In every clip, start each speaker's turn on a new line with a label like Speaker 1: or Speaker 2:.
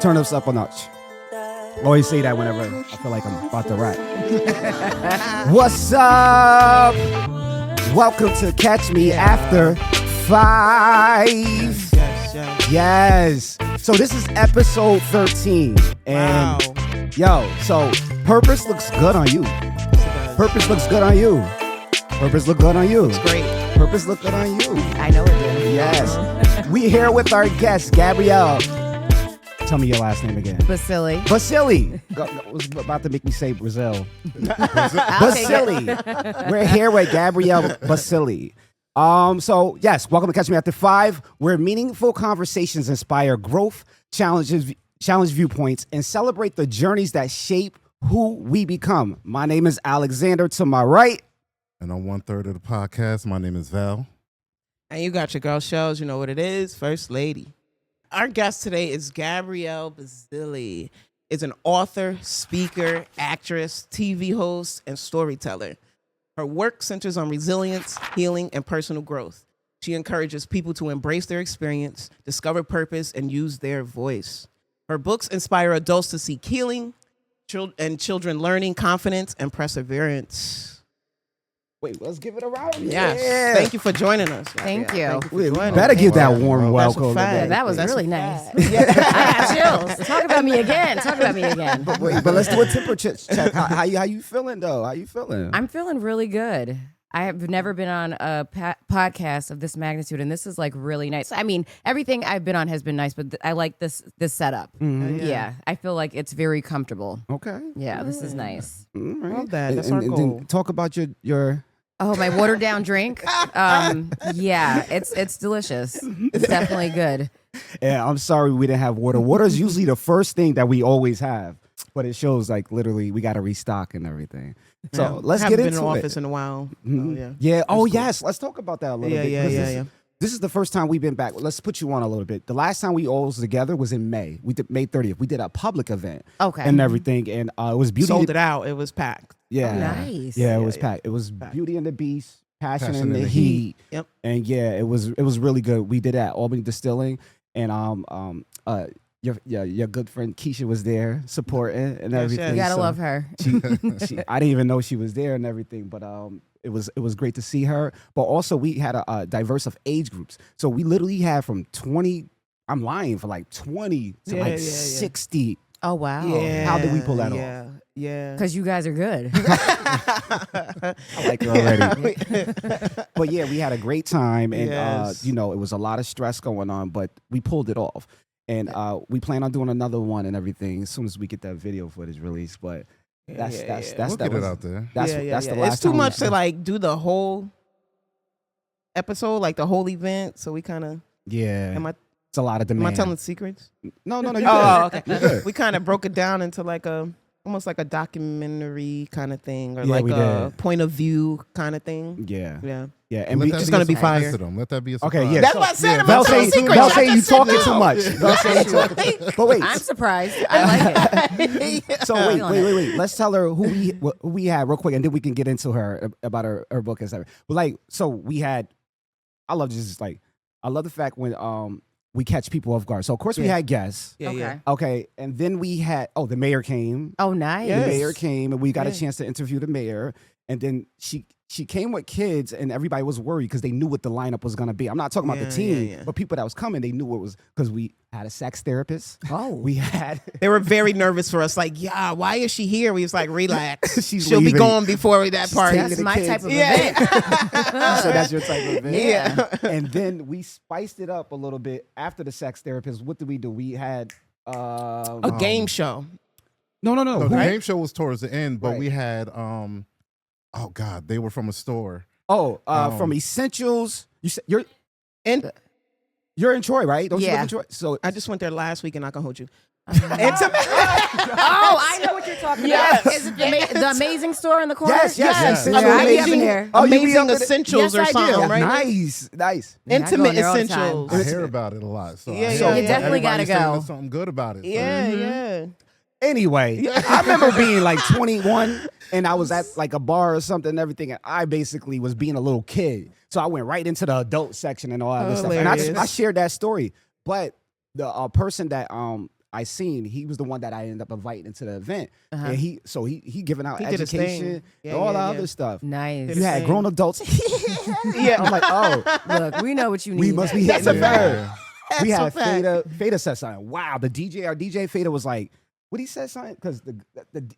Speaker 1: Turn us up a notch. Always say that whenever I feel like I'm about to rap. What's up? Welcome to Catch Me After 5. Yes. So this is episode 13. And so Purpose looks good on you. Purpose looks good on you. Purpose look good on you.
Speaker 2: It's great.
Speaker 1: Purpose look good on you.
Speaker 3: I know it did.
Speaker 1: Yes. We here with our guest, Gabrielle. Tell me your last name again.
Speaker 3: Basile.
Speaker 1: Basile. Was about to make me say Brazil. Basile. We're here with Gabrielle Basile. So yes, welcome to Catch Me After 5, where meaningful conversations inspire growth, challenge viewpoints, and celebrate the journeys that shape who we become. My name is Alexander. To my right.
Speaker 4: And on 1/3 of the podcast, my name is Vell.
Speaker 2: And you got your girl Shelle, you know what it is, First Lady. Our guest today is Gabrielle Basile. Is an author, speaker, actress, TV host, and storyteller. Her work centers on resilience, healing, and personal growth. She encourages people to embrace their experience, discover purpose, and use their voice. Her books inspire adults to seek healing, and children learning confidence and perseverance.
Speaker 1: Wait, let's give it a round.
Speaker 2: Yes.
Speaker 1: Yeah.
Speaker 2: Thank you for joining us.
Speaker 3: Thank you.
Speaker 1: We better give that warm welcome.
Speaker 3: Yeah, that was
Speaker 2: That's
Speaker 3: really
Speaker 2: a
Speaker 3: nice.
Speaker 2: fact.
Speaker 3: I got chills. Talk about me again.
Speaker 1: But let's do a temperature check. How you feeling though? How you feeling?
Speaker 3: I'm feeling really good. I have never been on a podcast of this magnitude, and this is like really nice. I mean, everything I've been on has been nice, but I like this setup.
Speaker 1: Mm-hmm.
Speaker 3: Yeah, I feel like it's very comfortable.
Speaker 1: Okay.
Speaker 3: Yeah, this is nice.
Speaker 1: All right.
Speaker 2: Love that. That's our
Speaker 1: and
Speaker 2: goal.
Speaker 1: then talk about your.
Speaker 3: Oh, my watered down drink. Yeah, it's delicious. It's definitely good.
Speaker 1: Yeah, I'm sorry we didn't have water. Water is usually the first thing that we always have, but it shows like literally we got to restock and everything. So let's
Speaker 2: Haven't
Speaker 1: get
Speaker 2: been
Speaker 1: into
Speaker 2: in the
Speaker 1: it.
Speaker 2: office in a while.
Speaker 1: Mhm.
Speaker 2: Oh, yeah.
Speaker 1: Yeah. Oh,
Speaker 2: cool.
Speaker 1: yes. Let's talk about that a little bit.
Speaker 2: Yeah,
Speaker 1: 'cause
Speaker 2: yeah.
Speaker 1: This is the first time we've been back. Let's put you on a little bit. The last time we all was together was in May. We did May 30th. We did a public event.
Speaker 3: Okay.
Speaker 1: And everything. And it was Beauty.
Speaker 2: Sold it out. It was packed.
Speaker 1: Yeah.
Speaker 3: Oh, nice.
Speaker 1: Yeah, it
Speaker 2: Yeah,
Speaker 1: was
Speaker 2: yeah.
Speaker 1: packed. It was
Speaker 2: Packed.
Speaker 1: Beauty and the Beast, Passion
Speaker 4: Passion
Speaker 1: and the
Speaker 4: and the
Speaker 1: Heat.
Speaker 2: Yep.
Speaker 1: And yeah, it was really good. We did that at Albany Distilling, and your good friend Keisha was there supporting and
Speaker 2: Yes,
Speaker 1: everything.
Speaker 2: yes.
Speaker 3: You gotta
Speaker 1: So
Speaker 3: love her.
Speaker 1: I didn't even know she was there and everything, but it was great to see her. But also we had a diverse of age groups, so we literally had from 20. I'm lying, for like 20 to
Speaker 2: Yeah,
Speaker 1: like
Speaker 2: yeah, yeah.
Speaker 1: 60.
Speaker 3: Oh wow.
Speaker 2: Yeah.
Speaker 1: How did we pull that off?
Speaker 2: Yeah. Yeah.
Speaker 3: Because you guys are good.
Speaker 1: I like her already. But yeah, we had a great time, and
Speaker 2: Yes.
Speaker 1: it was a lot of stress going on, but we pulled it off. And we plan on doing another one and everything as soon as we get that video footage released. But that's
Speaker 4: We'll
Speaker 1: that
Speaker 4: get it
Speaker 1: was
Speaker 4: out there.
Speaker 1: that's the last
Speaker 2: It's too
Speaker 1: time
Speaker 2: much to like do the whole episode, like the whole event. So we kind of
Speaker 1: Yeah,
Speaker 2: am I
Speaker 1: it's a lot of demand.
Speaker 2: telling secrets?
Speaker 1: No, you
Speaker 2: Oh,
Speaker 1: good.
Speaker 2: okay.
Speaker 1: You good.
Speaker 2: We kind of broke it down into like almost like a documentary kind of thing, or
Speaker 1: Yeah,
Speaker 2: like
Speaker 1: we
Speaker 2: a
Speaker 1: did.
Speaker 2: point of view kind of thing.
Speaker 1: Yeah,
Speaker 2: Yeah.
Speaker 1: and
Speaker 4: Let
Speaker 1: we
Speaker 4: that
Speaker 2: just
Speaker 4: be
Speaker 2: gonna
Speaker 4: a
Speaker 2: be
Speaker 4: surprise
Speaker 2: fire.
Speaker 4: to them. Let that be a surprise.
Speaker 1: okay. Yeah,
Speaker 2: That's what I said. I'm
Speaker 1: Bell
Speaker 2: not telling
Speaker 1: say
Speaker 2: secrets.
Speaker 1: Bell
Speaker 2: I
Speaker 1: say you
Speaker 2: just said
Speaker 1: talking
Speaker 2: no.
Speaker 1: too much. Bell say you talking. But wait,
Speaker 3: I'm surprised. I like it.
Speaker 1: so wait. Let's tell her who we had real quick, and then we can get into her about her book and stuff. But like, so we had. I love the fact when we catch people off guard. So of course we
Speaker 2: Yeah.
Speaker 1: had guests.
Speaker 2: Yeah, yeah.
Speaker 3: Okay.
Speaker 1: Okay, and then we had the mayor came.
Speaker 3: Oh, nice.
Speaker 2: Yes.
Speaker 1: The mayor came, and we got a
Speaker 2: Yeah.
Speaker 1: chance to interview the mayor. And then she came with kids, and everybody was worried because they knew what the lineup was gonna be. I'm not talking about the
Speaker 2: Yeah,
Speaker 1: team,
Speaker 2: yeah, yeah.
Speaker 1: but people that was coming, they knew what was, because we had a sex therapist.
Speaker 3: Oh.
Speaker 1: We had
Speaker 2: They were very nervous for us. Like, yeah, why is she here? We was like, relax.
Speaker 1: She's
Speaker 2: She'll be
Speaker 1: leaving.
Speaker 2: gone before that party.
Speaker 1: taking
Speaker 3: That's
Speaker 1: the
Speaker 3: my
Speaker 1: kids.
Speaker 3: type of
Speaker 2: Yeah.
Speaker 3: event.
Speaker 1: so that's your type of event.
Speaker 2: Yeah.
Speaker 1: And then we spiced it up a little bit after the sex therapist. What did we do? We had
Speaker 2: A game show.
Speaker 1: no.
Speaker 4: No, the
Speaker 1: Who-
Speaker 4: game show was towards the end, but
Speaker 1: Right.
Speaker 4: we had oh God, they were from a store.
Speaker 1: From Essentials. You said
Speaker 2: And
Speaker 1: you're in Troy, right? Don't you live
Speaker 3: Yeah.
Speaker 1: in Troy? So
Speaker 2: I just went there last week and I can hold you.
Speaker 3: Oh, I know what you're talking
Speaker 2: Yes.
Speaker 3: about. Is it the amazing store in the corner?
Speaker 1: Yes.
Speaker 4: Yes.
Speaker 3: Yeah,
Speaker 4: Yeah.
Speaker 3: I be up
Speaker 2: Amazing,
Speaker 3: in there.
Speaker 1: Oh, you be
Speaker 2: amazing
Speaker 1: up in the-
Speaker 2: essentials
Speaker 3: Yes,
Speaker 2: or
Speaker 3: I do.
Speaker 2: something, right?
Speaker 1: Nice.
Speaker 3: Yeah, I go
Speaker 2: Intimate
Speaker 3: in there all the time.
Speaker 2: essentials.
Speaker 4: I hear about it a lot. So
Speaker 2: Yeah,
Speaker 4: I
Speaker 2: yeah,
Speaker 4: hear
Speaker 2: yeah. You
Speaker 3: definitely
Speaker 4: everybody's
Speaker 3: gotta
Speaker 4: saying
Speaker 3: go.
Speaker 4: there's something good about it. So.
Speaker 2: Yeah, yeah.
Speaker 1: Anyway, I remember being like 21 and I was at like a bar or something and everything, and I basically was being a little kid. So I went right into the adult section and all that other stuff. And I
Speaker 2: Hilarious.
Speaker 1: shared that story. But the person that I seen, he was the one that I ended up inviting into the event, and he giving out
Speaker 2: He did his
Speaker 1: education
Speaker 2: thing. Yeah,
Speaker 1: and all
Speaker 2: yeah,
Speaker 1: the
Speaker 2: yeah.
Speaker 1: other stuff.
Speaker 3: Nice.
Speaker 1: You had
Speaker 2: thing.
Speaker 1: grown adults.
Speaker 2: Yeah.
Speaker 1: I'm like, oh,
Speaker 3: Look, we know what you need.
Speaker 1: we must be hitting
Speaker 2: That's a
Speaker 1: the
Speaker 2: fact.
Speaker 1: We
Speaker 2: That's a
Speaker 1: had
Speaker 2: fact.
Speaker 1: Fada said something. Wow, our DJ Fada was like, what he said something? Because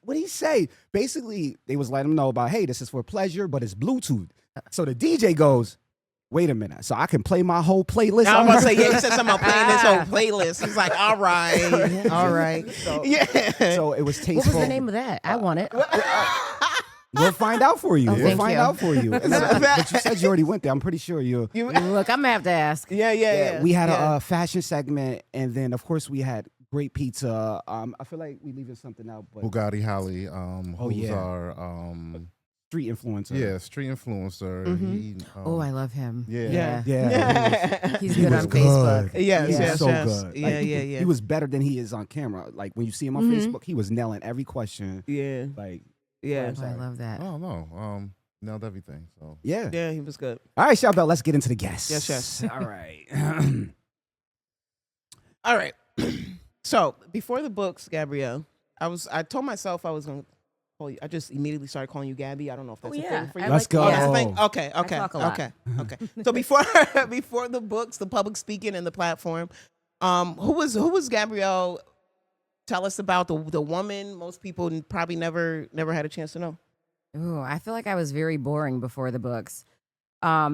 Speaker 1: what did he say? Basically, they was letting him know about, hey, this is for pleasure, but it's Bluetooth. So the DJ goes, wait a minute, so I can play my whole playlist.
Speaker 2: I was
Speaker 1: on
Speaker 2: about to
Speaker 1: her?
Speaker 2: say, yeah, he said something about playing this whole playlist. He's like, all right, all right. Yeah.
Speaker 1: So it was tasteful.
Speaker 3: What was the name of that? I want it.
Speaker 1: We'll find out for you.
Speaker 3: Oh,
Speaker 1: We'll
Speaker 3: thank
Speaker 1: find
Speaker 3: you.
Speaker 1: out for you. But you said you already went there. I'm pretty sure you.
Speaker 3: Look, I'm gonna have to ask.
Speaker 2: Yeah.
Speaker 1: We had a fashion segment, and then of course we had great pizza. I feel like we leaving something out, but
Speaker 4: Bugatti Holly, who's
Speaker 1: yeah.
Speaker 4: our
Speaker 1: street influencer.
Speaker 4: street influencer.
Speaker 2: Mhm.
Speaker 4: He,
Speaker 3: Oh, I love him.
Speaker 4: yeah.
Speaker 1: Yeah.
Speaker 3: He's
Speaker 1: He
Speaker 3: good
Speaker 1: was
Speaker 3: on Facebook.
Speaker 2: Yes,
Speaker 1: He was
Speaker 2: yes,
Speaker 1: so
Speaker 2: yes.
Speaker 1: good.
Speaker 2: Yeah,
Speaker 1: Like,
Speaker 2: yeah.
Speaker 1: He was better than he is on camera. Like when you see him on Facebook, he was nailing every question.
Speaker 2: Yeah,
Speaker 1: Like,
Speaker 2: yeah.
Speaker 3: Oh, I love that.
Speaker 4: Oh no, nailed everything. So
Speaker 1: yeah.
Speaker 2: Yeah, he was good.
Speaker 1: All right, Shelle, let's get into the guests.
Speaker 2: Yes.
Speaker 1: All right.
Speaker 2: All right. So before the books, Gabrielle, I told myself I was gonna call you. I just immediately started calling you Gabby. I don't know if that's a thing for you.
Speaker 1: Let's go.
Speaker 2: Oh, that's a thing? Okay.
Speaker 3: talk a lot.
Speaker 2: Okay. So before the books, the public speaking, and the platform, who was Gabrielle? Tell us about the woman most people probably never had a chance to know.
Speaker 3: Ooh, I feel like I was very boring before the books. I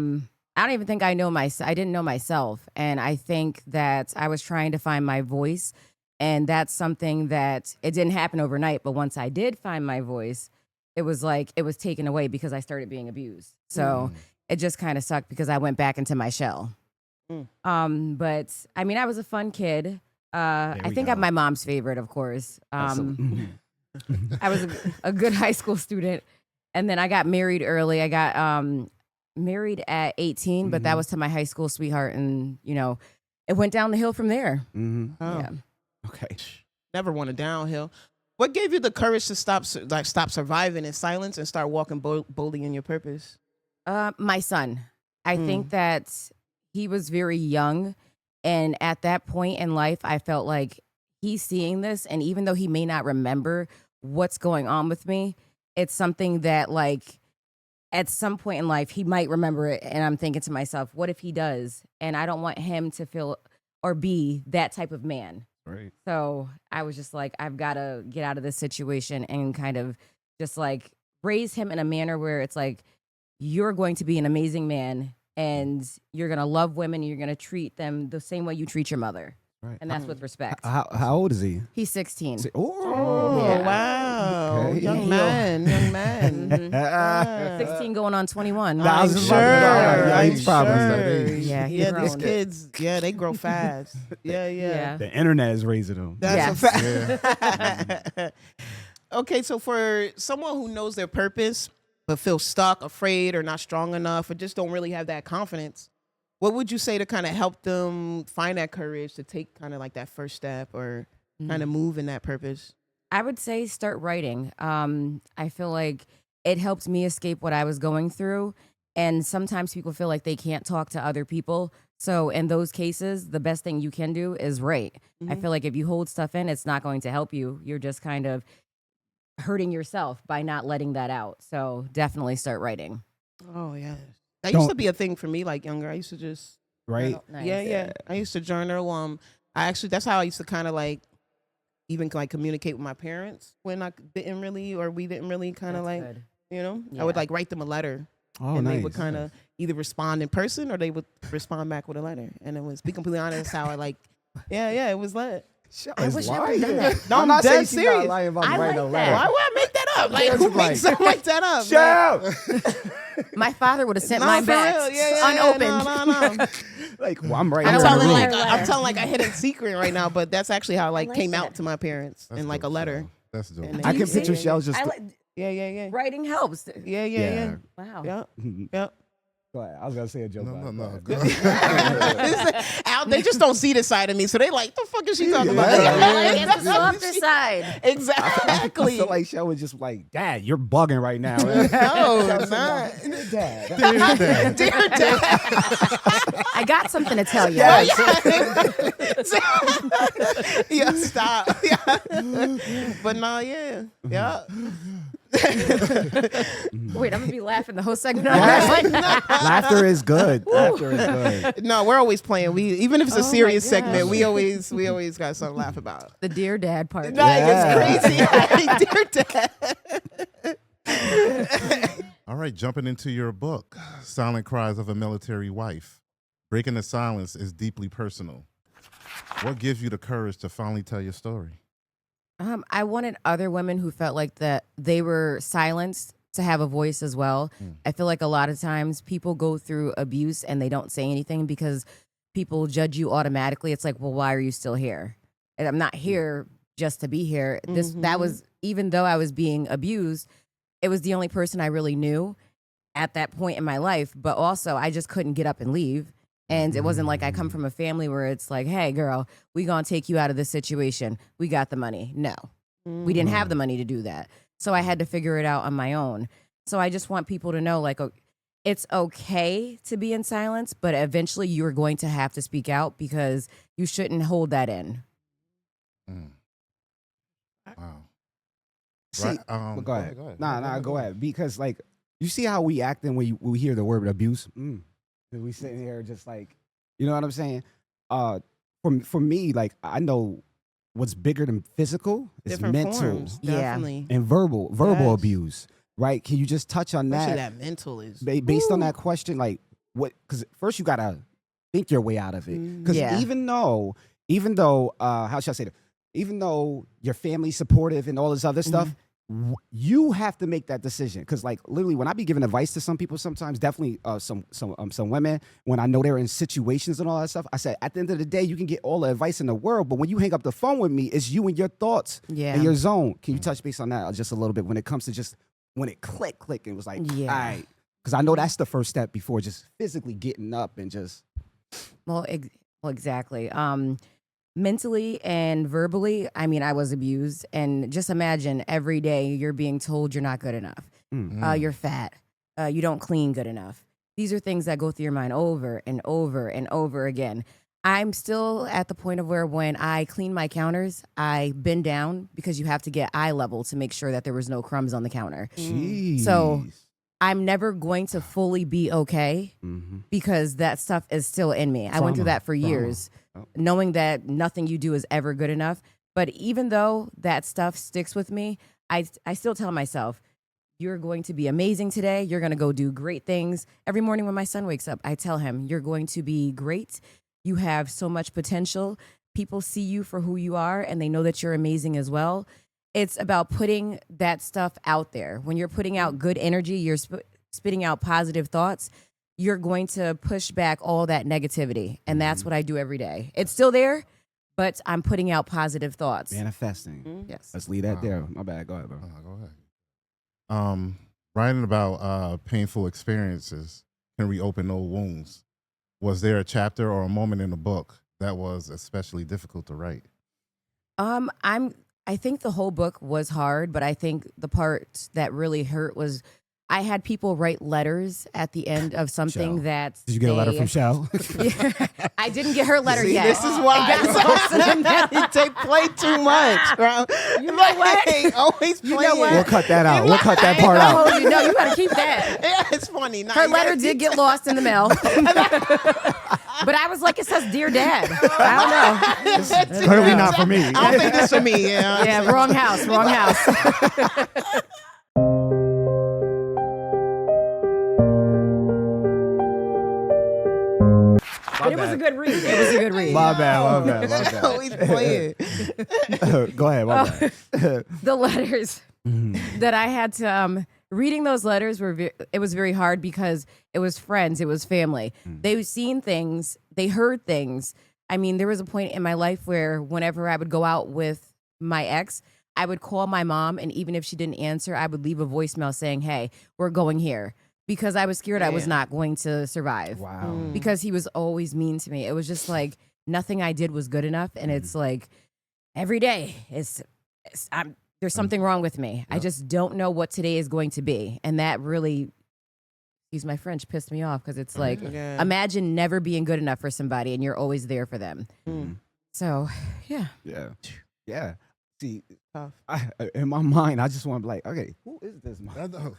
Speaker 3: don't even think I didn't know myself, and I think that I was trying to find my voice, and that's something that it didn't happen overnight. But once I did find my voice, it was like it was taken away because I started being abused. So it just kind of sucked because I went back into my shell. But I mean, I was a fun kid. I think I'm my mom's favorite, of course. I was a good high school student. And then I got married early. I got married at 18, but that was to my high school sweetheart. And, it went down the hill from there.
Speaker 1: Mm-hmm.
Speaker 2: Oh.
Speaker 3: Yeah.
Speaker 1: Okay.
Speaker 2: Never went downhill. What gave you the courage to stop surviving in silence and start walking boldly in your purpose?
Speaker 3: My son. I think that he was very young. And at that point in life, I felt like he's seeing this. And even though he may not remember what's going on with me, it's something that, like, at some point in life, he might remember it. And I'm thinking to myself, what if he does? And I don't want him to feel or be that type of man.
Speaker 1: Right.
Speaker 3: So I was just like, I've got to get out of this situation and kind of just like raise him in a manner where it's like, you're going to be an amazing man and you're going to love women and you're going to treat them the same way you treat your mother.
Speaker 1: Right.
Speaker 3: And that's with respect.
Speaker 1: How old is he?
Speaker 3: He's 16.
Speaker 2: Oh,
Speaker 3: Yeah.
Speaker 2: wow.
Speaker 1: Okay.
Speaker 2: Young man.
Speaker 3: 16 going on 21.
Speaker 1: I was
Speaker 2: I'm
Speaker 1: just
Speaker 2: sure.
Speaker 1: about to- yeah, he's
Speaker 2: I'm
Speaker 1: probably
Speaker 2: sure.
Speaker 1: that age.
Speaker 3: Yeah, he's
Speaker 2: Yeah, these
Speaker 3: grown.
Speaker 2: kids, they grow fast. Yeah.
Speaker 3: Yeah.
Speaker 1: The internet is raising him.
Speaker 2: That's
Speaker 3: Yes.
Speaker 2: a fact. Okay, so for someone who knows their purpose but feels stuck, afraid, or not strong enough, or just don't really have that confidence, what would you say to kind of help them find that courage to take kind of like that first step or kind of move in that purpose?
Speaker 3: I would say start writing. I feel like it helped me escape what I was going through. And sometimes people feel like they can't talk to other people. So in those cases, the best thing you can do is write. I feel like if you hold stuff in, it's not going to help you. You're just kind of hurting yourself by not letting that out. So definitely start writing.
Speaker 2: Oh, yeah. That used to be a thing for me, like younger. I used to just
Speaker 1: Right.
Speaker 3: Nice.
Speaker 2: Yeah. I used to journal. That's how I used to kind of like even like communicate with my parents when we didn't really kind of
Speaker 3: That's
Speaker 2: like,
Speaker 3: good.
Speaker 2: I would
Speaker 3: Yeah.
Speaker 2: like write them a letter
Speaker 1: Oh,
Speaker 2: and
Speaker 1: nice.
Speaker 2: they would kind of either respond in person or they would respond back with a letter. And it was, be completely honest, how I like, it was lit.
Speaker 3: I wish I would've done that.
Speaker 2: No, I'm
Speaker 1: not saying
Speaker 2: dead
Speaker 1: she's not
Speaker 2: serious.
Speaker 1: lying about
Speaker 3: I
Speaker 1: writing a
Speaker 3: like
Speaker 1: letter.
Speaker 3: that.
Speaker 2: Why would I make that up? Like,
Speaker 1: Yeah,
Speaker 2: who
Speaker 1: it's
Speaker 2: makes
Speaker 1: like-
Speaker 2: something like that up?
Speaker 1: Shelle!
Speaker 3: My father would have sent
Speaker 2: No,
Speaker 3: mine
Speaker 2: for
Speaker 3: back
Speaker 2: real. Yeah,
Speaker 3: unopened.
Speaker 2: No.
Speaker 1: Like, well, I'm right
Speaker 2: I'm
Speaker 1: here in
Speaker 2: telling
Speaker 1: the
Speaker 2: like
Speaker 1: room.
Speaker 2: I'm telling like a hidden secret right now, but that's actually how like
Speaker 3: like
Speaker 2: came
Speaker 3: that.
Speaker 2: out to my parents
Speaker 4: That's
Speaker 2: in like a
Speaker 4: dope,
Speaker 2: letter.
Speaker 4: Shelle. That's dope.
Speaker 2: And
Speaker 1: I
Speaker 2: then-
Speaker 1: can
Speaker 3: See?
Speaker 1: picture Shelle just.
Speaker 3: I like,
Speaker 2: Yeah.
Speaker 3: writing helps.
Speaker 2: Yeah.
Speaker 3: Wow.
Speaker 2: Yeah.
Speaker 1: Go ahead. I was gonna say a joke.
Speaker 4: No,
Speaker 1: about
Speaker 4: no,
Speaker 1: it.
Speaker 4: no.
Speaker 1: Go ahead.
Speaker 2: They just don't see this side of me, so they like, the fuck is she talking about?
Speaker 3: It's the softer side.
Speaker 2: Exactly.
Speaker 1: I feel like Shelle was just like, Dad, you're bugging right now.
Speaker 2: No, it's not.
Speaker 1: Dad.
Speaker 2: Dear Dad.
Speaker 3: I I got something to tell you.
Speaker 2: Yeah, stop. Yeah. But no, yeah. Yeah.
Speaker 3: Wait, I'm gonna be laughing the whole segment.
Speaker 1: Laughter is good. Laughter is good.
Speaker 2: No, we're always playing. We even if it's a
Speaker 3: Oh my
Speaker 2: serious
Speaker 3: gosh.
Speaker 2: segment, we always got something to laugh about.
Speaker 3: The dear dad part.
Speaker 2: Like,
Speaker 1: Yeah.
Speaker 2: it's crazy. Dear Dad.
Speaker 4: All right, jumping into your book, Silent Cries of a Military Wife. Breaking the silence is deeply personal. What gives you the courage to finally tell your story?
Speaker 3: I wanted other women who felt like that they were silenced to have a voice as well. I feel like a lot of times people go through abuse and they don't say anything because people judge you automatically. It's like, well, why are you still here? And I'm not here just to be here. That was, even though I was being abused, it was the only person I really knew at that point in my life. But also, I just couldn't get up and leave. And it wasn't like I come from a family where it's like, hey, girl, we gonna take you out of this situation. We got the money. No, we didn't have the money to do that. So I had to figure it out on my own. So I just want people to know, like, it's okay to be in silence, but eventually you're going to have to speak out because you shouldn't hold that in.
Speaker 4: Wow.
Speaker 1: See,
Speaker 4: Right,
Speaker 1: well, go ahead.
Speaker 4: go ahead.
Speaker 1: Go ahead. Because, like, you see how we acting when we hear the word abuse? We sitting here just like, you know what I'm saying? For me, like, I know what's bigger than physical is
Speaker 2: Different
Speaker 1: mental
Speaker 2: forms, definitely.
Speaker 1: and verbal
Speaker 2: Yes.
Speaker 1: abuse, right? Can you just touch on
Speaker 2: Especially
Speaker 1: that?
Speaker 2: that mental is
Speaker 1: Based on that question, like, what? Because first you gotta think your way out of it. Because
Speaker 3: Yeah.
Speaker 1: even though, how should I say that? Even though your family's supportive and all this other stuff, you have to make that decision. Because, like, literally, when I be giving advice to some people, sometimes definitely some women, when I know they're in situations and all that stuff, I said, at the end of the day, you can get all the advice in the world, but when you hang up the phone with me, it's you and your thoughts and your zone. Can you touch base on that just a little bit when it comes to just when it click, and was like, all right, because I know that's the first step before just physically getting up and just.
Speaker 3: Well, exactly. Mentally and verbally, I mean, I was abused. And just imagine every day you're being told you're not good enough. You're fat. You don't clean good enough. These are things that go through your mind over and over and over again. I'm still at the point of where when I clean my counters, I bend down because you have to get eye level to make sure that there was no crumbs on the counter.
Speaker 1: Jeez.
Speaker 3: So I'm never going to fully be okay because that stuff is still in me. I went through that for years, knowing that nothing you do is ever good enough. But even though that stuff sticks with me, I still tell myself, you're going to be amazing today. You're going to go do great things. Every morning when my son wakes up, I tell him, you're going to be great. You have so much potential. People see you for who you are, and they know that you're amazing as well. It's about putting that stuff out there. When you're putting out good energy, you're spitting out positive thoughts, you're going to push back all that negativity. And that's what I do every day. It's still there, but I'm putting out positive thoughts.
Speaker 1: Manifesting.
Speaker 3: Yes.
Speaker 1: Let's leave that there. My bad. Go ahead, bro.
Speaker 4: Go ahead. Writing about painful experiences can reopen old wounds. Was there a chapter or a moment in the book that was especially difficult to write?
Speaker 3: I think the whole book was hard, but I think the part that really hurt was I had people write letters at the end of something
Speaker 1: Shelle.
Speaker 3: that
Speaker 1: Did you get a letter from Shelle?
Speaker 3: I didn't get her letter
Speaker 2: See,
Speaker 3: yet.
Speaker 2: this is why
Speaker 3: I got lost in that.
Speaker 2: you take play too much, bro.
Speaker 3: You know what?
Speaker 2: Like, always
Speaker 3: You know
Speaker 2: playing.
Speaker 3: what?
Speaker 1: We'll cut that out. We'll cut that part out.
Speaker 3: Oh, you know, you gotta keep that.
Speaker 2: Yeah, it's funny. Nah,
Speaker 3: Her
Speaker 2: you
Speaker 3: letter
Speaker 2: gotta
Speaker 3: did
Speaker 2: keep
Speaker 3: get lost in the mail. But I was like, it says Dear Dad. I don't know.
Speaker 1: Clearly not for me.
Speaker 2: I don't think this for me. Yeah.
Speaker 3: Yeah, wrong house. But it was a good read.
Speaker 1: My bad.
Speaker 2: Always playing.
Speaker 1: Go ahead. My bad.
Speaker 3: The letters that I had to reading those letters it was very hard because it was friends, it was family. They've seen things, they heard things. I mean, there was a point in my life where whenever I would go out with my ex, I would call my mom, and even if she didn't answer, I would leave a voicemail saying, hey, we're going here. Because I was scared I was not going to survive.
Speaker 1: Wow.
Speaker 3: Because he was always mean to me. It was just like nothing I did was good enough. And it's like every day there's something wrong with me. I just don't know what today is going to be. And that really excuse my French, pissed me off because it's like,
Speaker 2: Yeah.
Speaker 3: imagine never being good enough for somebody and you're always there for them.
Speaker 2: Mm.
Speaker 3: So, yeah.
Speaker 1: Yeah. See,
Speaker 2: Tough.
Speaker 1: in my mind, I just want to be like, okay, who is this man?
Speaker 4: I know.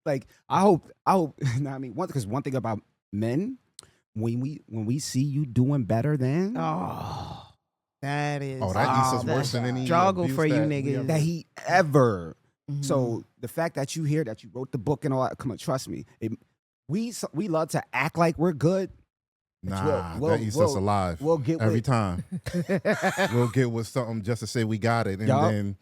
Speaker 1: Like, I hope. You know what I mean, because one thing about men, when we see you doing better than
Speaker 2: Oh, that is.
Speaker 4: Oh, that used to
Speaker 2: that's
Speaker 4: worse than any
Speaker 2: struggle
Speaker 4: abuse
Speaker 2: for you
Speaker 4: that we
Speaker 2: niggas.
Speaker 4: ever-
Speaker 1: that he ever.
Speaker 3: Mhm.
Speaker 1: So the fact that you hear that you wrote the book and all that, come on, trust me, we love to act like we're good.
Speaker 4: Nah,
Speaker 1: We'll-
Speaker 4: that eats us alive.
Speaker 1: We'll get
Speaker 4: every
Speaker 1: with,
Speaker 4: time. We'll get with something just to say we got it, and
Speaker 1: Yup.
Speaker 4: then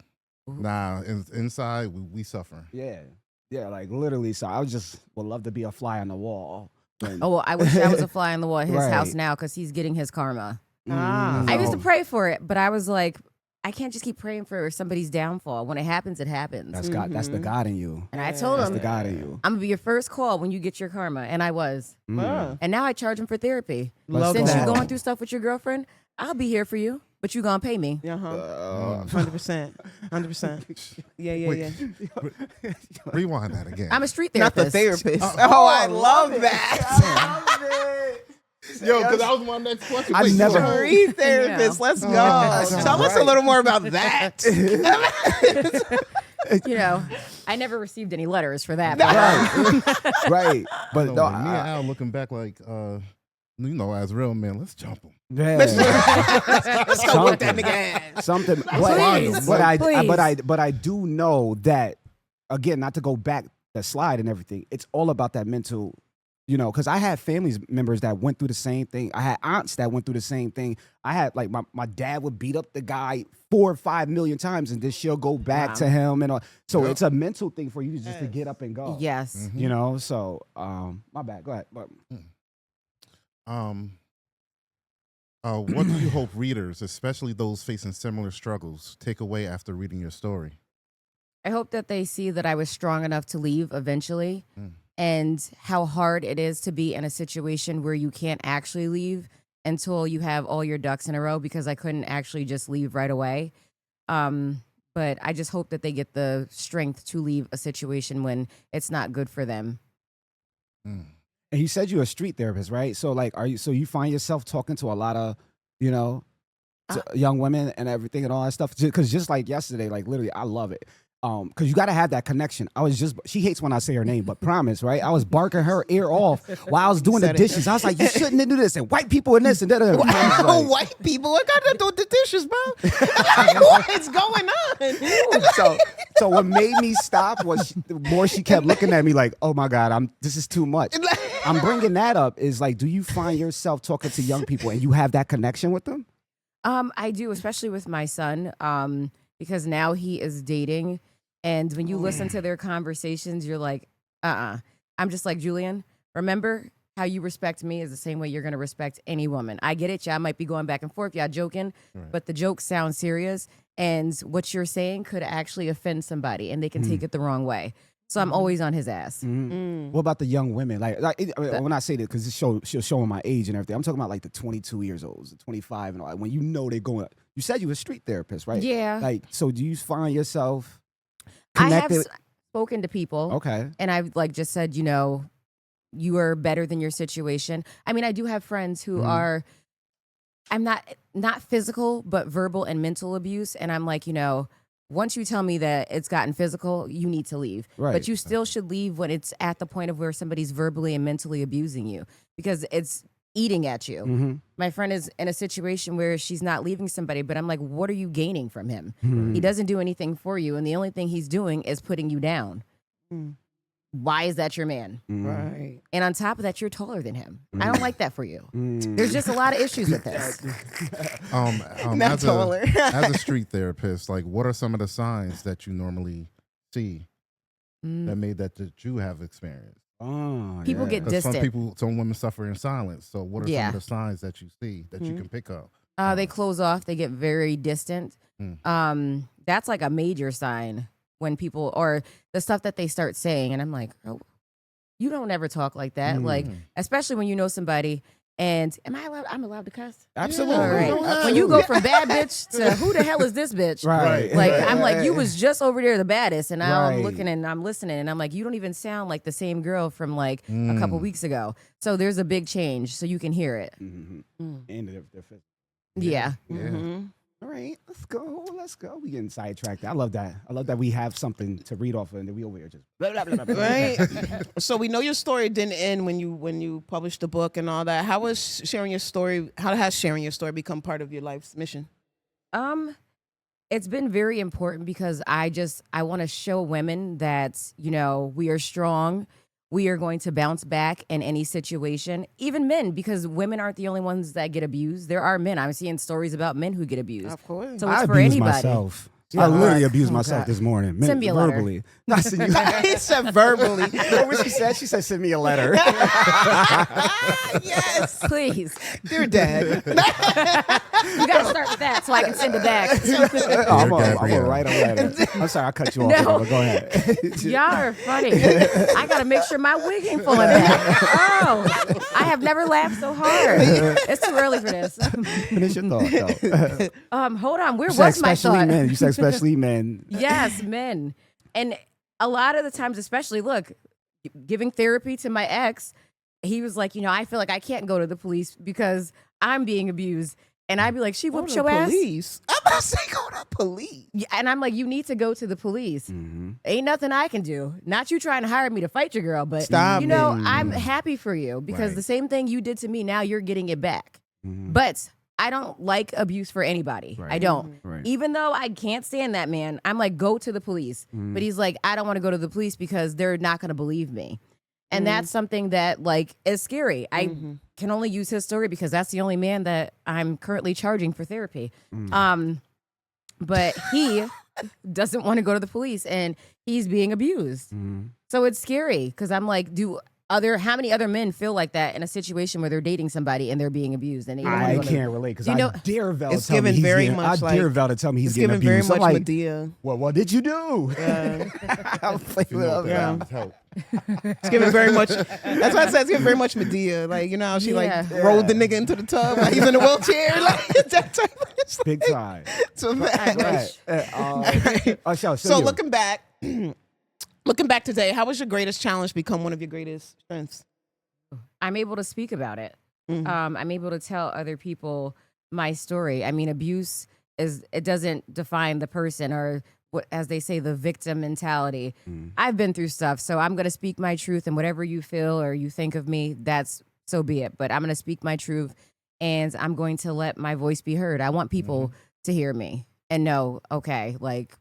Speaker 4: inside we suffer.
Speaker 1: Yeah, like literally. So I would love to be a fly on the wall. when-
Speaker 3: Oh, well, I wish I was a fly on the wall at his
Speaker 1: Right.
Speaker 3: house now because he's getting his karma.
Speaker 2: Ah.
Speaker 1: Mm.
Speaker 3: I used to
Speaker 4: No.
Speaker 3: pray for it, but I was like, I can't just keep praying for somebody's downfall. When it happens, it happens.
Speaker 1: That's God. That's the God in you.
Speaker 3: And I told
Speaker 1: That's
Speaker 3: him,
Speaker 1: the God in you.
Speaker 3: I'm going to be your first call when you get your karma. And I was.
Speaker 1: Mm.
Speaker 2: Ah.
Speaker 3: And now I charge him for therapy.
Speaker 2: Love
Speaker 3: Since
Speaker 2: that.
Speaker 3: you're going through stuff with your girlfriend, I'll be here for you, but you going to pay me.
Speaker 2: Yeah, huh?
Speaker 1: Uh,
Speaker 2: 100%. 100%. Yeah.
Speaker 4: Wait. Rewind that again.
Speaker 3: I'm a street
Speaker 2: Not
Speaker 3: therapist.
Speaker 2: the therapist. Oh, I love that.
Speaker 4: Yo, because that was my next question.
Speaker 1: I
Speaker 4: Wait,
Speaker 1: never-
Speaker 4: so-
Speaker 2: Street therapist. Let's go. Tell us a little more about that.
Speaker 3: You know, I never received any letters for that.
Speaker 1: Right. Right. But
Speaker 4: No,
Speaker 1: no,
Speaker 4: me and Al looking back like, as real men, let's jump him.
Speaker 1: yeah.
Speaker 2: Let's go with that
Speaker 1: Something.
Speaker 2: nigga ass.
Speaker 1: Something.
Speaker 3: Please.
Speaker 1: But I do know that, again, not to go back the slide and everything. It's all about that mental. Because I had family members that went through the same thing. I had aunts that went through the same thing. I had, like, my dad would beat up the guy 4 or 5 million times, and then she'll go back to him. And all. So
Speaker 4: Yep.
Speaker 1: it's a mental thing for you just to get up and go.
Speaker 3: Yes.
Speaker 1: So, my bad. Go ahead. But,
Speaker 4: What do you hope readers, especially those facing similar struggles, take away after reading your story?
Speaker 3: I hope that they see that I was strong enough to leave eventually.
Speaker 4: Mm.
Speaker 3: And how hard it is to be in a situation where you can't actually leave until you have all your ducks in a row, because I couldn't actually just leave right away. But I just hope that they get the strength to leave a situation when it's not good for them.
Speaker 4: Mm.
Speaker 1: and you said you're a street therapist, right? So, like, so you find yourself talking to a lot of, young women and everything and all that stuff? Because just like yesterday, like, literally, I love it. Because you got to have that connection. She hates when I say her name, but promise, right? I was barking her ear off while I was doing the
Speaker 2: Said it.
Speaker 1: dishes. I was like, you shouldn't do this. And white people and this and that. And I was like-
Speaker 2: White people, what got to do with the dishes, bro? What's going on?
Speaker 1: So what made me stop was the more she kept looking at me like, oh my God, this is too much. I'm bringing that up is like, do you find yourself talking to young people and you have that connection with them?
Speaker 3: I do, especially with my son, because now he is dating. And when you listen to their conversations, you're like, I'm just like, Julian, remember how you respect me is the same way you're going to respect any woman. I get it. Y'all might be going back and forth. Y'all joking, but the jokes sound serious. And what you're saying could actually offend somebody and they can take it the wrong way. So I'm always on his ass.
Speaker 1: What about the young women? When I say that, because she'll showing my age and everything, I'm talking about like the 22 years olds, the 25 and all that. When they're going, you said you were a street therapist, right?
Speaker 3: Yeah.
Speaker 1: Like, so do you find yourself
Speaker 3: I have
Speaker 1: connected?
Speaker 3: spoken to people.
Speaker 1: Okay.
Speaker 3: And I've just said, you are better than your situation. I mean, I do have friends who are, I'm not physical, but verbal and mental abuse. And I'm like, once you tell me that it's gotten physical, you need to leave.
Speaker 1: Right.
Speaker 3: But you still should leave when it's at the point of where somebody's verbally and mentally abusing you, because it's eating at you.
Speaker 1: Mm-hmm.
Speaker 3: My friend is in a situation where she's not leaving somebody, but I'm like, what are you gaining from him? He doesn't do anything for you. And the only thing he's doing is putting you down. Why is that your man?
Speaker 2: Right.
Speaker 3: And on top of that, you're taller than him. I don't like that for you. There's just a lot of issues with this.
Speaker 2: Not taller.
Speaker 4: As a street therapist, like, what are some of the signs that you normally see that made that you have experienced?
Speaker 1: Oh,
Speaker 3: People
Speaker 1: yeah.
Speaker 3: get
Speaker 4: 'Cause
Speaker 3: distant.
Speaker 4: some women suffer in silence. So what are some
Speaker 3: Yeah.
Speaker 4: of the signs that you see that you can pick up?
Speaker 3: They close off. They get very distant. That's like a major sign when people, or the stuff that they start saying. And I'm like, oh, you don't ever talk like that. Like, especially when you know somebody And am I allowed? I'm allowed to cuss.
Speaker 1: Absolutely.
Speaker 3: All right.
Speaker 4: Absolutely.
Speaker 3: When you go from bad bitch to who the hell is this bitch?
Speaker 1: Right.
Speaker 3: Like
Speaker 1: Right.
Speaker 3: I'm like, you was just over there the baddest, and now I'm
Speaker 1: Right.
Speaker 3: looking and I'm listening, and I'm like, you don't even sound like the same girl from like a couple weeks ago. So there's a big change, so you can hear it.
Speaker 1: Mm-hmm. And they're
Speaker 3: Yeah.
Speaker 4: Yeah.
Speaker 2: Mhm.
Speaker 1: all right, let's go. Let's go. We getting sidetracked. I love that. I love that we have something to read off of, and then we over here just blah, blah, blah, blah, blah.
Speaker 2: Right. So we know your story didn't end when you published the book and all that. How was sharing your story? How has sharing your story become part of your life's mission?
Speaker 3: It's been very important because I want to show women that, you know, we are strong. We are going to bounce back in any situation, even men, because women aren't the only ones that get abused. There are men. I'm seeing stories about men who get abused.
Speaker 2: Of course.
Speaker 3: So it's
Speaker 1: I
Speaker 3: for
Speaker 1: abused
Speaker 3: anybody.
Speaker 1: myself. I literally abused
Speaker 3: Oh,
Speaker 1: myself
Speaker 3: God.
Speaker 1: this morning.
Speaker 3: Send me a letter.
Speaker 1: verbally. No, I said, you
Speaker 2: He said verbally.
Speaker 1: You know what she said? She said, send me a letter.
Speaker 2: Yes.
Speaker 3: Please.
Speaker 2: Dear Dad.
Speaker 3: You got to start with that so I can send it back.
Speaker 1: I'm
Speaker 4: Gabrielle.
Speaker 1: gonna write a letter. I'm sorry, I cut you off.
Speaker 3: No.
Speaker 1: But go ahead.
Speaker 3: Y'all are funny. I got to make sure my wig ain't falling back. Oh, I have never laughed so hard. It's too early for this.
Speaker 1: Finish your thought, though.
Speaker 3: Hold on. Where
Speaker 1: You said
Speaker 3: was my
Speaker 1: especially
Speaker 3: thought?
Speaker 1: men. You said especially men.
Speaker 3: Yes, men. And a lot of the times, especially, look, giving therapy to my ex, he was like, you know, I feel like I can't go to the police because I'm being abused. And I'd be like, she whooped your ass?
Speaker 2: Police. I'm about to say go to police.
Speaker 3: Yeah, and I'm like, you need to go to the police.
Speaker 1: Mm-hmm.
Speaker 3: Ain't nothing I can do. Not you trying to hire me to fight your girl, but
Speaker 2: Stop
Speaker 3: you know,
Speaker 2: it.
Speaker 3: I'm happy for you because
Speaker 1: Right.
Speaker 3: the same thing you did to me, now you're getting it back.
Speaker 1: Mm-hmm.
Speaker 3: But I don't like abuse for anybody.
Speaker 1: Right.
Speaker 3: I don't.
Speaker 1: Right.
Speaker 3: Even though I can't stand that man, I'm like, go to the police. But he's like, I don't want to go to the police because they're not going to believe me. And that's something that like is scary. I can only use his story because that's the only man that I'm currently charging for therapy. But he doesn't want to go to the police and he's being abused. So it's scary because I'm like, how many other men feel like that in a situation where they're dating somebody and they're being abused? And they don't wanna
Speaker 1: I
Speaker 3: go to-
Speaker 1: can't relate because
Speaker 3: You
Speaker 1: I
Speaker 3: know-
Speaker 1: dare Vel
Speaker 2: It's
Speaker 1: to tell me
Speaker 2: given
Speaker 1: he's
Speaker 2: very
Speaker 1: getting,
Speaker 2: much
Speaker 1: I dare
Speaker 2: like-
Speaker 1: Vel to tell me he's
Speaker 2: It's
Speaker 1: getting
Speaker 2: given very
Speaker 1: abused. I'm
Speaker 2: much
Speaker 1: like,
Speaker 2: Medea.
Speaker 1: well, what did you do? I'm playing
Speaker 4: You
Speaker 1: with
Speaker 4: know,
Speaker 1: other-
Speaker 2: Yeah.
Speaker 4: that help.
Speaker 2: It's giving very much. That's why I said it's giving very much Medea. Like, you know how she like
Speaker 3: Yeah.
Speaker 2: rolled the nigga into the tub while he's in a wheelchair. Like that type of it's
Speaker 1: Big
Speaker 2: like,
Speaker 1: time.
Speaker 2: so
Speaker 3: I
Speaker 2: bad.
Speaker 3: wish.
Speaker 2: So looking back, today, how was your greatest challenge become one of your greatest strengths?
Speaker 3: I'm able to speak about it.
Speaker 2: Mhm.
Speaker 3: I'm able to tell other people my story. I mean, abuse it doesn't define the person or what, as they say, the victim mentality. I've been through stuff, so I'm going to speak my truth, and whatever you feel or you think of me, that's so be it. But I'm going to speak my truth, and I'm going to let my voice be heard. I want people to hear me and know, okay, like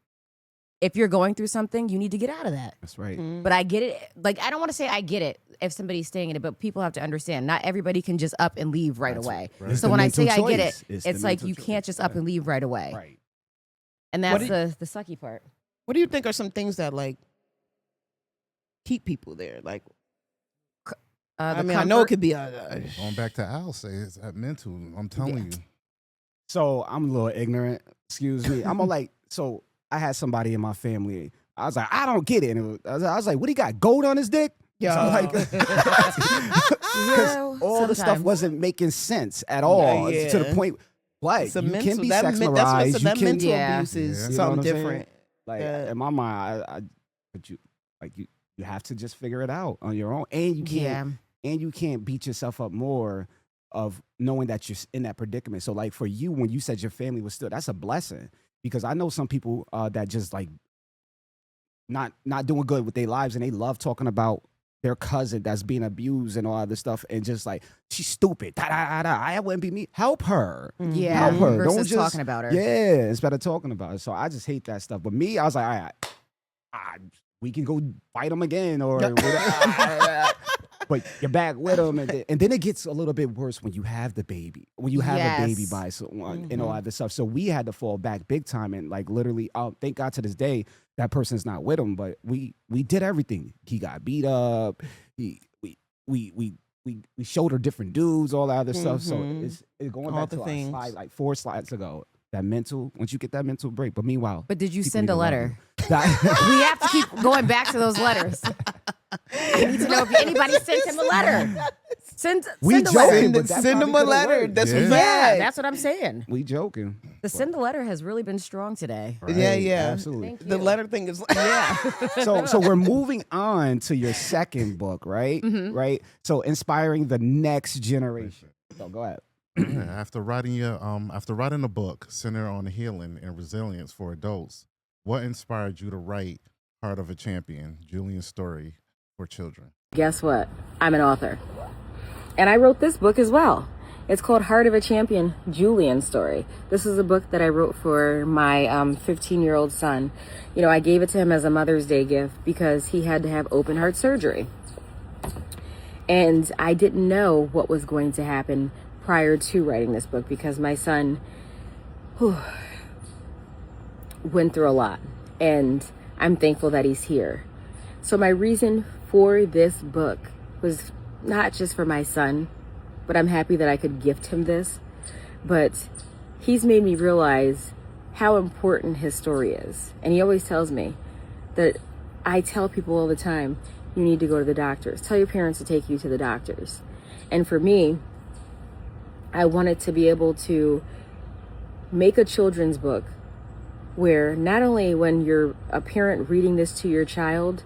Speaker 3: if you're going through something, you need to get out of that.
Speaker 1: That's right.
Speaker 3: But I get it. Like, I don't want to say I get it if somebody's staying in it, but people have to understand not everybody can just up and leave right away.
Speaker 1: It's
Speaker 3: So
Speaker 1: the
Speaker 3: when I
Speaker 1: mental
Speaker 3: say I get
Speaker 1: choice.
Speaker 3: it,
Speaker 1: It's the
Speaker 3: it's like
Speaker 1: mental
Speaker 3: you
Speaker 1: choice.
Speaker 3: can't just up and leave right away.
Speaker 1: Right.
Speaker 3: And
Speaker 2: What
Speaker 3: that's
Speaker 2: do
Speaker 3: the sucky part.
Speaker 2: What do you think are some things that like keep people there? Like, I mean, I know it could be
Speaker 4: Going back to Al say it's that mental. I'm telling you.
Speaker 1: So I'm a little ignorant. Excuse me. I'm like, so I had somebody in my family. I was like, I don't get it. And I was like, what he got? Gold on his dick?
Speaker 2: Yo.
Speaker 1: So like, because
Speaker 3: Yeah,
Speaker 1: all the stuff
Speaker 3: sometimes.
Speaker 1: wasn't making sense at all
Speaker 2: Yeah.
Speaker 1: to the point. Like,
Speaker 2: it's a
Speaker 1: you
Speaker 2: mental,
Speaker 1: can be
Speaker 2: that,
Speaker 1: sex
Speaker 2: men- that's
Speaker 1: marized.
Speaker 2: what
Speaker 1: You
Speaker 2: that
Speaker 1: can,
Speaker 2: mental
Speaker 3: Yeah.
Speaker 2: abuse is
Speaker 4: Yeah.
Speaker 1: You know
Speaker 2: something
Speaker 1: what I'm saying?
Speaker 2: different.
Speaker 1: like
Speaker 2: Yeah.
Speaker 1: in my mind, but you like you have to just figure it out on your own, and you can't and you can't beat yourself up more of knowing that you're in that predicament. So like for you, when you said your family was still, that's a blessing, because I know some people that just like not doing good with their lives, and they love talking about their cousin that's being abused and all this stuff, and just like, she's stupid. Da, da, da, da. I wouldn't be me. Help her.
Speaker 3: Yeah.
Speaker 1: Help her.
Speaker 3: Versus
Speaker 1: Don't just
Speaker 3: talking about her.
Speaker 1: Yeah, instead of talking about it. So I just hate that stuff. But me, I was like, all right, we can go fight them again or whatever. But you're back with them, and then it gets a little bit worse when you have the baby, when you have a baby
Speaker 3: Yes.
Speaker 1: by someone and all that stuff. So we had to fall back big time, and like literally, thank God to this day that person's not with him. But we did everything. He got beat up. We showed her different dudes, all that other stuff. So it's going
Speaker 2: All
Speaker 1: back
Speaker 2: the
Speaker 1: to
Speaker 2: things.
Speaker 1: slide, like 4 slides ago. That mental, once you get that mental break. But meanwhile,
Speaker 3: But did you
Speaker 1: people
Speaker 3: send
Speaker 1: need
Speaker 3: a
Speaker 1: to love
Speaker 3: letter?
Speaker 1: you.
Speaker 3: We have to keep going back to those letters. I need to know if anybody sent him a letter.
Speaker 1: We
Speaker 3: send a
Speaker 1: joking,
Speaker 3: letter.
Speaker 1: but that
Speaker 2: Send them a
Speaker 1: probably could've
Speaker 2: letter.
Speaker 1: worked.
Speaker 2: That's
Speaker 4: Yeah.
Speaker 3: Yeah,
Speaker 2: bad.
Speaker 3: that's what I'm saying.
Speaker 1: We joking.
Speaker 3: The send a letter has really been strong today.
Speaker 4: Right.
Speaker 2: Yeah.
Speaker 1: Absolutely.
Speaker 3: Thank
Speaker 2: The
Speaker 3: you.
Speaker 2: letter thing is
Speaker 1: So we're moving on to your second book, right? Right. So inspiring the next generation. So go ahead.
Speaker 4: Yeah, after writing a book centered on healing and resilience for adults, what inspired you to write Heart of a Champion, Julian's story for children?
Speaker 3: Guess what? I'm an author. And I wrote this book as well. It's called Heart of a Champion, Julian's Story. This is a book that I wrote for my 15-year-old son. You know, I gave it to him as a Mother's Day gift because he had to have open heart surgery. And I didn't know what was going to happen prior to writing this book because my son went through a lot. And I'm thankful that he's here. So my reason for this book was not just for my son, but I'm happy that I could gift him this. But he's made me realize how important his story is. And he always tells me that I tell people all the time, you need to go to the doctors. Tell your parents to take you to the doctors. And for me, I wanted to be able to make a children's book where not only when you're a parent reading this to your child,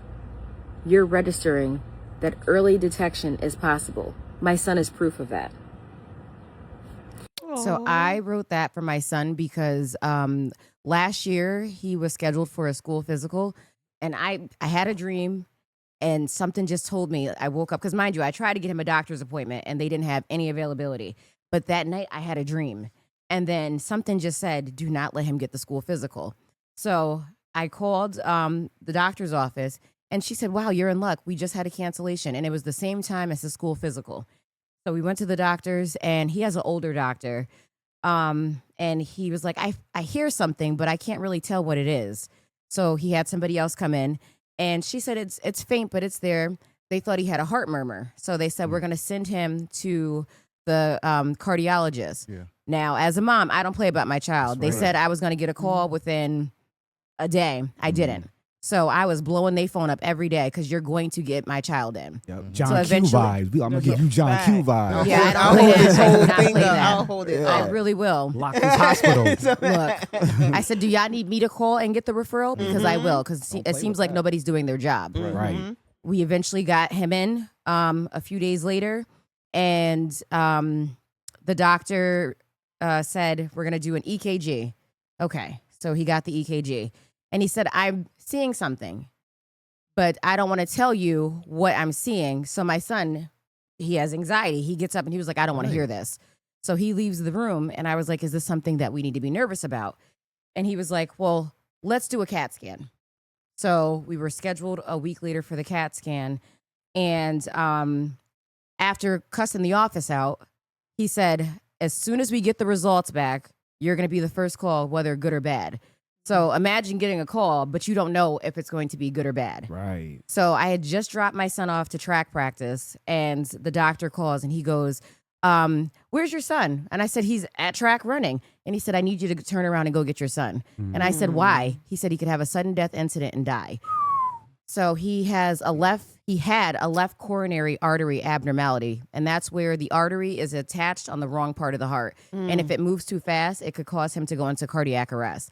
Speaker 3: you're registering that early detection is possible. My son is proof of that. So I wrote that for my son because last year he was scheduled for a school physical, and I had a dream, and something just told me. I woke up because, mind you, I tried to get him a doctor's appointment, and they didn't have any availability. But that night I had a dream, and then something just said, "Do not let him get the school physical." So I called the doctor's office, and she said, "Wow, you're in luck. We just had a cancellation," and it was the same time as the school physical. So we went to the doctors, and he has an older doctor. And he was like, I hear something, but I can't really tell what it is. So he had somebody else come in, and she said, it's faint, but it's there. They thought he had a heart murmur. So they said, we're going to send him to the cardiologist.
Speaker 4: Yeah.
Speaker 3: Now, as a mom, I don't play about my child.
Speaker 4: That's
Speaker 3: They
Speaker 4: right.
Speaker 3: said I was going to get a call within a day. I didn't. So I was blowing their phone up every day because you're going to get my child in.
Speaker 1: Yep. John
Speaker 3: So
Speaker 1: Q
Speaker 3: eventually-
Speaker 1: vibes. I'm gonna give you John Q vibes.
Speaker 3: Yeah, I don't
Speaker 2: I'll
Speaker 3: play
Speaker 2: hold
Speaker 3: that.
Speaker 2: this
Speaker 3: I do
Speaker 2: whole
Speaker 3: not
Speaker 2: thing
Speaker 3: play
Speaker 2: up.
Speaker 3: that.
Speaker 2: I'll hold it
Speaker 3: I
Speaker 2: up.
Speaker 3: really will.
Speaker 1: Lock this hospital.
Speaker 3: Look, I said, do y'all need me to call and get the referral? Because I will, because
Speaker 1: Don't
Speaker 3: it
Speaker 1: play
Speaker 3: seems
Speaker 1: with
Speaker 3: like
Speaker 1: that.
Speaker 3: nobody's doing their job.
Speaker 1: Right.
Speaker 3: We eventually got him in a few days later, and the doctor said, we're going to do an EKG. Okay, so he got the EKG. And he said, I'm seeing something, but I don't want to tell you what I'm seeing. So my son, he has anxiety. He gets up and he was like, I don't want to hear this. So he leaves the room, and I was like, is this something that we need to be nervous about? And he was like, well, let's do a CAT scan. So we were scheduled a week later for the CAT scan. And after cussing the office out, he said, as soon as we get the results back, you're going to be the first call, whether good or bad. So imagine getting a call, but you don't know if it's going to be good or bad.
Speaker 1: Right.
Speaker 3: So I had just dropped my son off to track practice, and the doctor calls and he goes, where's your son? And I said, he's at track running. And he said, I need you to turn around and go get your son. And I said, why? He said he could have a sudden death incident and die. So he had a left coronary artery abnormality, and that's where the artery is attached on the wrong part of the heart. And if it moves too fast, it could cause him to go into cardiac arrest.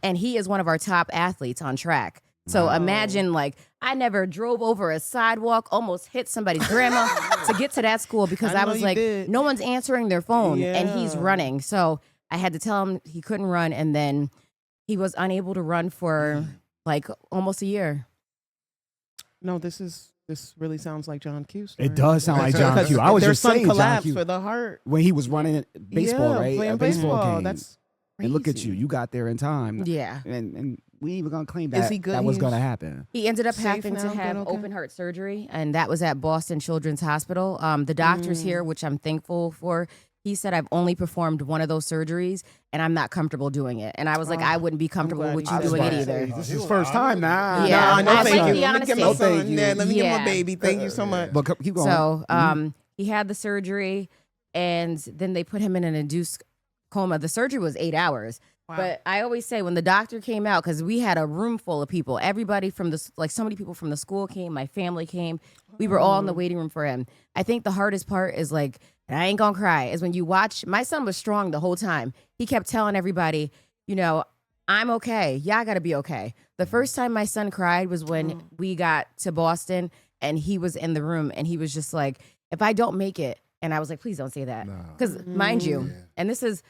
Speaker 3: And he is one of our top athletes on track. So imagine, like, I never drove over a sidewalk, almost hit somebody's grandma to get to that school because
Speaker 2: I
Speaker 3: I
Speaker 2: know
Speaker 3: was
Speaker 2: you
Speaker 3: like,
Speaker 2: did.
Speaker 3: no one's answering their phone, and he's
Speaker 2: Yeah.
Speaker 3: running. So I had to tell him he couldn't run, and then he was unable to run for like almost a year.
Speaker 2: No, this really sounds like John Q. Story.
Speaker 1: It does sound like John
Speaker 2: Because
Speaker 1: Q. I was
Speaker 2: their
Speaker 1: just
Speaker 2: son
Speaker 1: saying John
Speaker 2: collapsed
Speaker 1: Q.
Speaker 2: for the heart.
Speaker 1: When he was running baseball,
Speaker 2: Yeah,
Speaker 1: right?
Speaker 2: playing
Speaker 1: A baseball game.
Speaker 2: That's
Speaker 1: And look at
Speaker 2: crazy.
Speaker 1: you. You got there in time.
Speaker 3: Yeah.
Speaker 1: And we ain't even gonna claim
Speaker 2: Is
Speaker 1: that
Speaker 2: he good?
Speaker 1: that was
Speaker 2: He's-
Speaker 1: gonna happen.
Speaker 3: He ended up
Speaker 2: Safe
Speaker 3: having
Speaker 2: now?
Speaker 3: to
Speaker 2: Good,
Speaker 3: have
Speaker 2: okay?
Speaker 3: open heart surgery, and that was at Boston Children's Hospital. The doctors here, which I'm thankful for, he said, I've only performed one of those surgeries, and I'm not comfortable doing it. And I was like, I wouldn't be comfortable
Speaker 2: glad
Speaker 3: with
Speaker 2: he
Speaker 3: you
Speaker 2: said
Speaker 3: doing it
Speaker 2: that.
Speaker 3: either.
Speaker 1: This is first time now.
Speaker 3: Yeah.
Speaker 2: Nah, no,
Speaker 3: I
Speaker 2: thank
Speaker 3: like
Speaker 2: you.
Speaker 3: the
Speaker 2: Let me get my
Speaker 3: honesty.
Speaker 2: son.
Speaker 1: Thank you.
Speaker 2: Yeah, let me get
Speaker 3: Yeah.
Speaker 2: my baby. Thank you so much.
Speaker 1: But keep going.
Speaker 3: So he had the surgery, and then they put him in an induced coma. The surgery was 8 hours.
Speaker 2: Wow.
Speaker 3: But I always say when the doctor came out, because we had a room full of people, everybody from so many people from the school came, my family came. We were all in the waiting room for him. I think the hardest part is like, and I ain't gonna cry, is when you watch, my son was strong the whole time. He kept telling everybody, you know, I'm okay. Y'all gotta be okay. The first time my son cried was when we got to Boston and he was in the room and he was just like, if I don't make it, and I was like, please don't say that. Because mind you, and this is,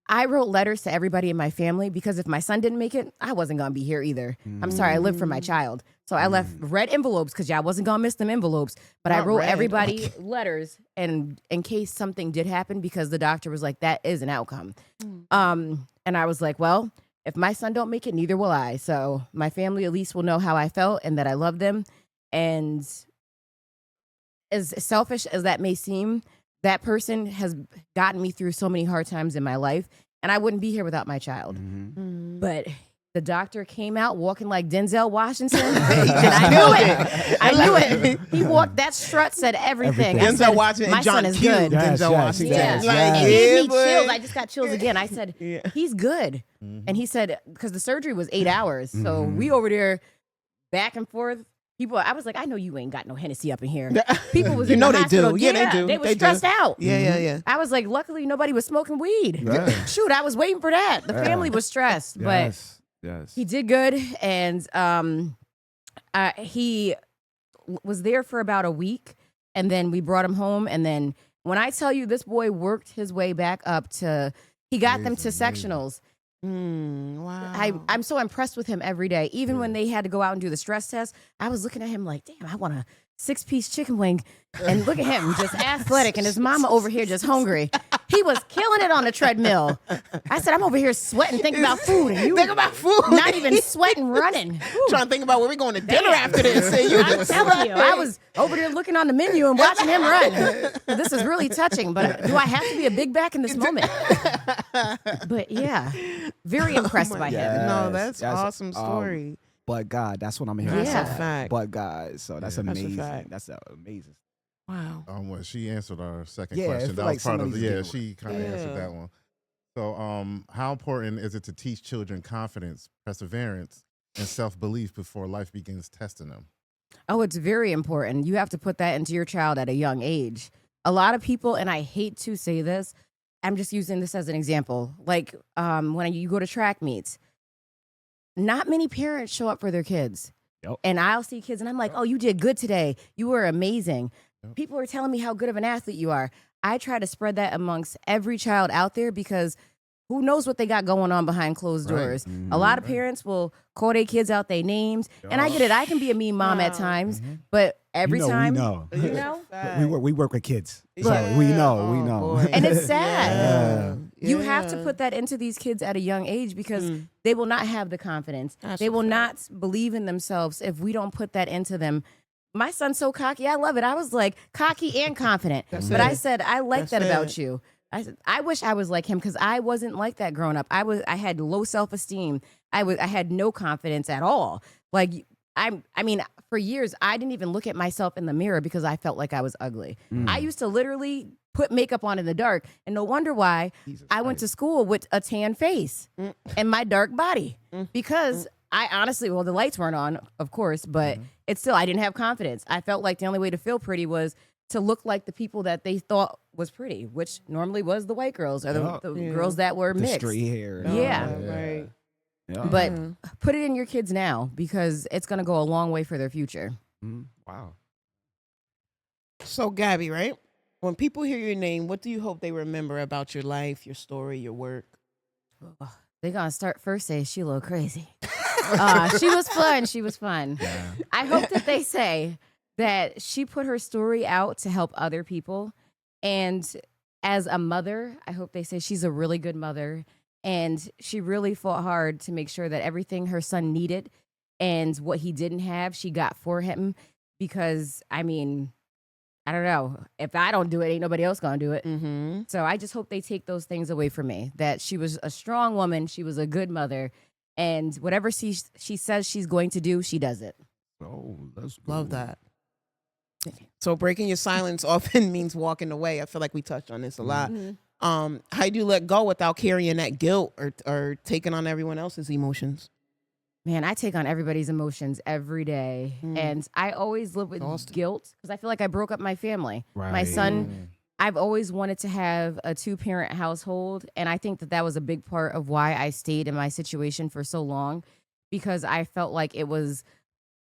Speaker 3: I wrote letters to everybody in my family because if my son didn't make it, I wasn't going to be here either. I'm sorry, I lived for my child. So I left red envelopes because y'all wasn't going to miss them envelopes. But I wrote everybody letters and in case something did happen because the doctor was like, that is an outcome. And I was like, well, if my son don't make it, neither will I. So my family at least will know how I felt and that I love them. And as selfish as that may seem, that person has gotten me through so many hard times in my life, and I wouldn't be here without my child. But the doctor came out walking like Denzel Washington, and I knew it. I knew it. He walked, that strut said everything. I said,
Speaker 2: Denzel Washington
Speaker 3: my
Speaker 2: and John
Speaker 3: son is
Speaker 2: Q.
Speaker 3: good.
Speaker 2: Denzel Washington.
Speaker 3: Yeah.
Speaker 2: Like,
Speaker 3: It gave me
Speaker 2: boy.
Speaker 3: chills. I just got chills again. I said, he's good. And he said, because the surgery was 8 hours. So we over there back and forth. People, I was like, I know you ain't got no Hennessy up in here. People was
Speaker 2: You
Speaker 3: in
Speaker 2: know
Speaker 3: the
Speaker 2: they
Speaker 3: hospital.
Speaker 2: do. Yeah, they do.
Speaker 3: They were
Speaker 2: They do.
Speaker 3: stressed out.
Speaker 2: Yeah.
Speaker 3: I was like, luckily nobody was smoking weed.
Speaker 1: Yeah.
Speaker 3: Shoot, I was waiting for that. The family was stressed, but
Speaker 1: Yes.
Speaker 3: he did good, and he was there for about a week, and then we brought him home, and then when I tell you this boy worked his way back up to, he got them to sectionals.
Speaker 2: Wow.
Speaker 3: I'm so impressed with him every day. Even when they had to go out and do the stress test, I was looking at him like, damn, I want a 6-piece chicken wing. And look at him, just athletic, and his mama over here just hungry. He was killing it on the treadmill. I said, I'm over here sweating, thinking about food, and you
Speaker 2: Think about food.
Speaker 3: not even sweating, running.
Speaker 2: Trying to think about where we're going to dinner after this. And you
Speaker 3: I'm
Speaker 2: just
Speaker 3: telling you, I was over there looking on the menu and watching him run. This is really touching, but do I have to be a big back in this moment? But yeah, very impressed by him.
Speaker 2: No, that's
Speaker 1: Yes.
Speaker 2: awesome story.
Speaker 1: But God, that's what I'm hearing.
Speaker 2: That's
Speaker 3: Yeah.
Speaker 2: a fact.
Speaker 1: But God, so that's
Speaker 4: Yeah.
Speaker 2: That's a
Speaker 1: amazing.
Speaker 2: fact.
Speaker 1: That's amazing.
Speaker 2: Wow.
Speaker 4: When she answered our second
Speaker 1: Yeah, I
Speaker 4: question,
Speaker 1: feel
Speaker 4: that
Speaker 1: like
Speaker 4: was part of
Speaker 1: somebody's getting-
Speaker 4: she kind of answered that one. So, how important is it to teach children confidence, perseverance, and self-belief before life begins testing them?
Speaker 3: Oh, it's very important. You have to put that into your child at a young age. A lot of people, and I hate to say this, I'm just using this as an example. Like when you go to track meets, not many parents show up for their kids.
Speaker 1: Yep.
Speaker 3: And I'll see kids and I'm like, oh, you did good today. You were amazing.
Speaker 4: Yep.
Speaker 3: People are telling me how good of an athlete you are. I try to spread that amongst every child out there because who knows what they got going on behind closed
Speaker 4: Right.
Speaker 3: doors. A lot of parents will call their kids out their names. And I get it. I can be a mean mom at
Speaker 2: Wow.
Speaker 3: times, but every
Speaker 1: You know,
Speaker 3: time,
Speaker 1: we know.
Speaker 3: you know?
Speaker 1: We work with kids, so
Speaker 2: Yeah.
Speaker 1: we know.
Speaker 2: Oh, boy.
Speaker 3: And it's sad.
Speaker 2: Yeah.
Speaker 3: You have to
Speaker 2: Yeah.
Speaker 3: put that into these kids at a young age because they will not have the confidence.
Speaker 2: That's
Speaker 3: They
Speaker 2: a
Speaker 3: will
Speaker 2: fact.
Speaker 3: not believe in themselves if we don't put that into them. My son's so cocky. I love it. I was like cocky and confident. But I said, I like
Speaker 2: That's
Speaker 3: that about
Speaker 2: it.
Speaker 3: you. I said, I wish I was like him because I wasn't like that growing up. I had low self-esteem. I had no confidence at all. Like I mean, for years, I didn't even look at myself in the mirror because I felt like I was ugly. I used to literally put makeup on in the dark. And no wonder why I went to school with a tan face and my dark body because I honestly, well, the lights weren't on, of course, but it's still, I didn't have confidence. I felt like the only way to feel pretty was to look like the people that they thought was pretty, which normally was the white girls or the girls that were
Speaker 1: The
Speaker 3: mixed.
Speaker 1: straight hair.
Speaker 3: Yeah.
Speaker 2: Right.
Speaker 1: Yeah.
Speaker 3: But put it in your kids now because it's going to go a long way for their future.
Speaker 1: Wow.
Speaker 2: So, Gabby, right? When people hear your name, what do you hope they remember about your life, your story, your work?
Speaker 3: They're going to start first say, she a little crazy. She was fun. She was fun.
Speaker 1: Yeah.
Speaker 3: I hope that they say that she put her story out to help other people. And as a mother, I hope they say she's a really good mother. And she really fought hard to make sure that everything her son needed and what he didn't have, she got for him. Because, I mean, I don't know. If I don't do it, ain't nobody else going to do it.
Speaker 2: Mm-hmm.
Speaker 3: So I just hope they take those things away from me, that she was a strong woman. She was a good mother. And whatever she says she's going to do, she does it.
Speaker 1: Oh, that's good.
Speaker 2: Love that. So breaking your silence often means walking away. I feel like we touched on this a lot. How do you let go without carrying that guilt or taking on everyone else's emotions?
Speaker 3: Man, I take on everybody's emotions every day. And I always live with guilt because I feel like I broke up my family.
Speaker 1: Right.
Speaker 3: My son, I've always wanted to have a 2-parent household. And I think that was a big part of why I stayed in my situation for so long, because I felt like it was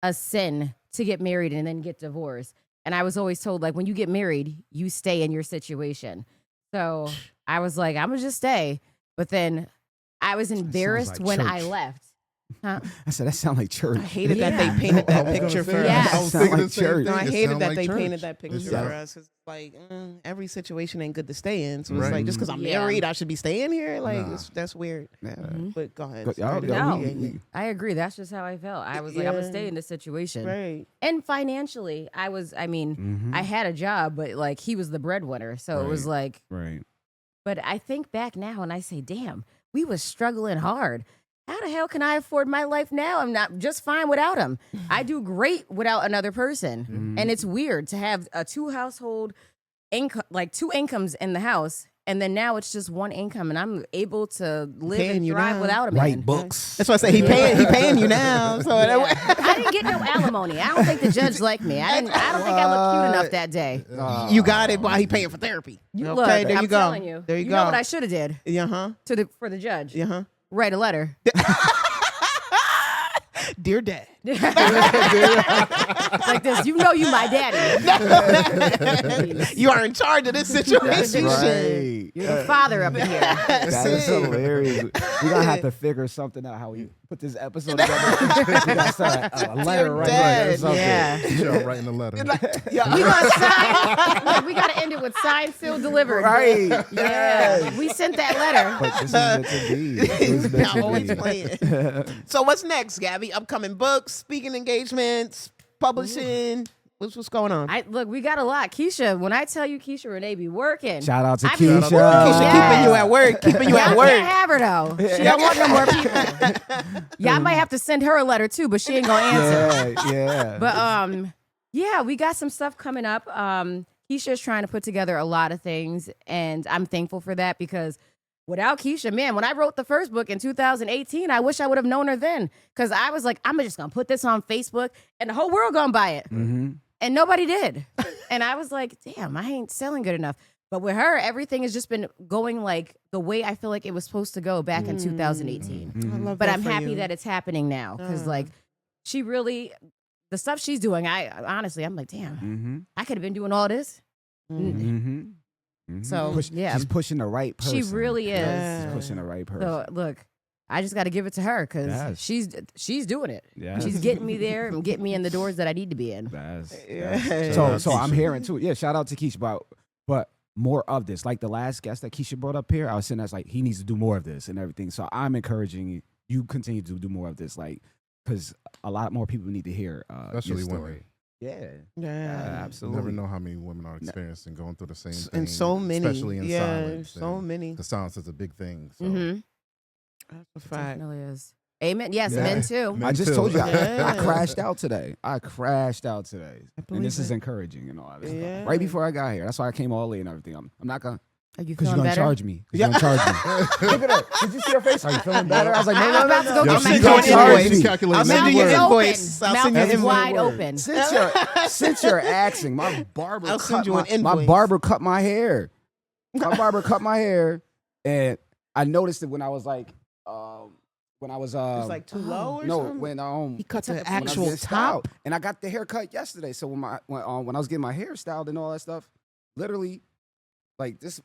Speaker 3: a sin to get married and then get divorced. And I was always told, like, when you get married, you stay in your situation. So I was like, I'm going to just stay. But then I was embarrassed
Speaker 1: like
Speaker 3: when
Speaker 1: church.
Speaker 3: I left. Huh?
Speaker 1: I said, that sound like church.
Speaker 2: I hated that they painted that picture for
Speaker 3: Yes.
Speaker 2: us.
Speaker 4: I was
Speaker 1: Sound
Speaker 4: thinking
Speaker 1: like
Speaker 4: the same
Speaker 1: church.
Speaker 4: thing.
Speaker 2: No, I
Speaker 4: It
Speaker 2: hated
Speaker 4: sound
Speaker 2: that
Speaker 4: like
Speaker 2: they
Speaker 4: church.
Speaker 2: painted that picture
Speaker 4: It's-
Speaker 2: for us. It's like every situation ain't good to stay in. So it's
Speaker 4: Right.
Speaker 2: like just because I'm
Speaker 3: Yeah.
Speaker 2: married, I should be staying here. Like
Speaker 4: Nah.
Speaker 2: that's weird.
Speaker 1: Yeah.
Speaker 2: But go ahead.
Speaker 1: But y'all-
Speaker 2: Sorry to
Speaker 1: y'all-
Speaker 3: No.
Speaker 1: we-
Speaker 3: I agree. That's just how I felt. I was like, I'm going to stay in this situation.
Speaker 2: Right.
Speaker 3: And financially, I had a job, but like he was the breadwinner. So it was like,
Speaker 1: Right.
Speaker 3: but I think back now and I say, damn, we was struggling hard. How the hell can I afford my life now? I'm not just fine without him. I do great without another person. And it's weird to have a 2-household income, like 2 incomes in the house. And then now it's just 1 income and I'm able to live
Speaker 2: Paying
Speaker 3: and
Speaker 2: you
Speaker 3: thrive
Speaker 2: now.
Speaker 3: without a man.
Speaker 1: Write books.
Speaker 2: That's why I say he paying you now. So
Speaker 3: Yeah. I didn't get no alimony. I don't think the judge liked me. I don't think I looked cute enough that day.
Speaker 2: you got it while he paying for therapy.
Speaker 3: Look,
Speaker 2: Okay, there
Speaker 3: I'm
Speaker 2: you go.
Speaker 3: telling you.
Speaker 2: There you go.
Speaker 3: know what I should have did
Speaker 2: For
Speaker 3: the judge?
Speaker 2: Uh-huh.
Speaker 3: Write a letter.
Speaker 2: Dear Dad.
Speaker 3: Like this, you know you my daddy.
Speaker 2: You are in charge of this situation.
Speaker 1: Right.
Speaker 3: You're the father up in here.
Speaker 1: That is hilarious. We're going to have to figure something out how we put this episode together. We got to start a letter right
Speaker 2: Dad.
Speaker 1: or something.
Speaker 3: Yeah.
Speaker 4: You're writing a letter.
Speaker 2: Yeah.
Speaker 3: We gonna sign. Look, we gotta end it with signed, sealed, delivered.
Speaker 1: Right.
Speaker 3: Yeah. We sent that letter.
Speaker 1: But this is meant to be. It's meant
Speaker 2: Now
Speaker 1: to
Speaker 2: always
Speaker 1: be.
Speaker 2: playing. So what's next, Gabby? Upcoming books, speaking engagements, publishing. What's going on?
Speaker 3: Look, we got a lot. Keisha, when I tell you Keisha Renee be working.
Speaker 1: Shout out to
Speaker 3: I be-
Speaker 1: Keisha.
Speaker 2: Keisha
Speaker 3: Yes.
Speaker 2: keeping you at work. Keeping you at
Speaker 3: Y'all
Speaker 2: work.
Speaker 3: can't have her though. She don't want no more people. Y'all might have to send her a letter too, but she ain't gonna answer.
Speaker 1: Yeah.
Speaker 3: But yeah, we got some stuff coming up. Keisha's trying to put together a lot of things, and I'm thankful for that because without Keisha, man, when I wrote the first book in 2018, I wish I would have known her then. Because I was like, I'm just gonna put this on Facebook and the whole world gonna buy it. And nobody did. And I was like, damn, I ain't selling good enough. But with her, everything has just been going like the way I feel like it was supposed to go back in 2018.
Speaker 2: I love
Speaker 3: But
Speaker 2: that
Speaker 3: I'm
Speaker 2: for
Speaker 3: happy
Speaker 2: you.
Speaker 3: that it's happening now because like she really, the stuff she's doing, I honestly, I'm like, damn, I could have been doing all this. So yeah,
Speaker 1: She's pushing the right person.
Speaker 3: she really is.
Speaker 2: Yeah.
Speaker 1: She's pushing the right person.
Speaker 3: So look, I just got to give it to her because
Speaker 1: Yes.
Speaker 3: she's doing it.
Speaker 1: Yes.
Speaker 3: She's getting me there and getting me in the doors that I need to be in.
Speaker 2: Yeah.
Speaker 1: So I'm hearing too. Yeah, shout out to Keisha, but more of this. Like the last guest that Keisha brought up here, I was saying that's like he needs to do more of this and everything. So I'm encouraging you continue to do more of this, like because a lot more people need to hear
Speaker 4: Especially
Speaker 1: your story.
Speaker 4: women.
Speaker 1: Yeah,
Speaker 2: Yeah.
Speaker 4: You
Speaker 1: absolutely.
Speaker 4: never know how many women are experiencing going through the same thing.
Speaker 2: And so many.
Speaker 4: Especially in silence.
Speaker 2: So
Speaker 4: and
Speaker 2: many.
Speaker 4: The silence is a big thing. So.
Speaker 3: Mm-hmm.
Speaker 2: That's a fact.
Speaker 3: Definitely is. Amen. Yes,
Speaker 1: Yeah.
Speaker 3: men too.
Speaker 4: Men
Speaker 1: I just
Speaker 4: too.
Speaker 1: told you I
Speaker 2: Yeah.
Speaker 1: crashed out today. I crashed out today, and
Speaker 2: believe
Speaker 1: this is
Speaker 2: it.
Speaker 1: encouraging and all that stuff.
Speaker 2: Yeah.
Speaker 1: Right before I got here, that's why I came all late and everything. I'm not gonna.
Speaker 3: Are you
Speaker 1: Because
Speaker 3: feeling
Speaker 1: you're gonna
Speaker 3: better?
Speaker 1: charge me. You're gonna charge me. Look at that. Did you see her face? Are you feeling better? I was like,
Speaker 3: I was about to go
Speaker 4: Yo,
Speaker 3: get
Speaker 4: she's
Speaker 3: my
Speaker 2: send you
Speaker 4: got
Speaker 2: an
Speaker 3: charge.
Speaker 2: invoice.
Speaker 4: She's calculating
Speaker 2: I'll send
Speaker 4: every
Speaker 2: you your
Speaker 4: word.
Speaker 2: invoice. I'll
Speaker 3: Mouth
Speaker 2: send you
Speaker 3: is
Speaker 2: an
Speaker 3: wide
Speaker 2: invoice.
Speaker 3: open.
Speaker 1: Since you're asking, my barber
Speaker 2: I'll send
Speaker 1: cut
Speaker 2: you
Speaker 1: my,
Speaker 2: an invoice.
Speaker 1: my barber cut my hair. My barber cut my hair, and I noticed it when I was like, when I was
Speaker 2: It's like too low or
Speaker 1: no,
Speaker 2: something?
Speaker 1: when
Speaker 2: He cut the
Speaker 1: when I was
Speaker 2: actual
Speaker 1: getting
Speaker 2: top?
Speaker 1: styled. And I got the haircut yesterday. So when I was getting my hair styled and all that stuff, literally, like this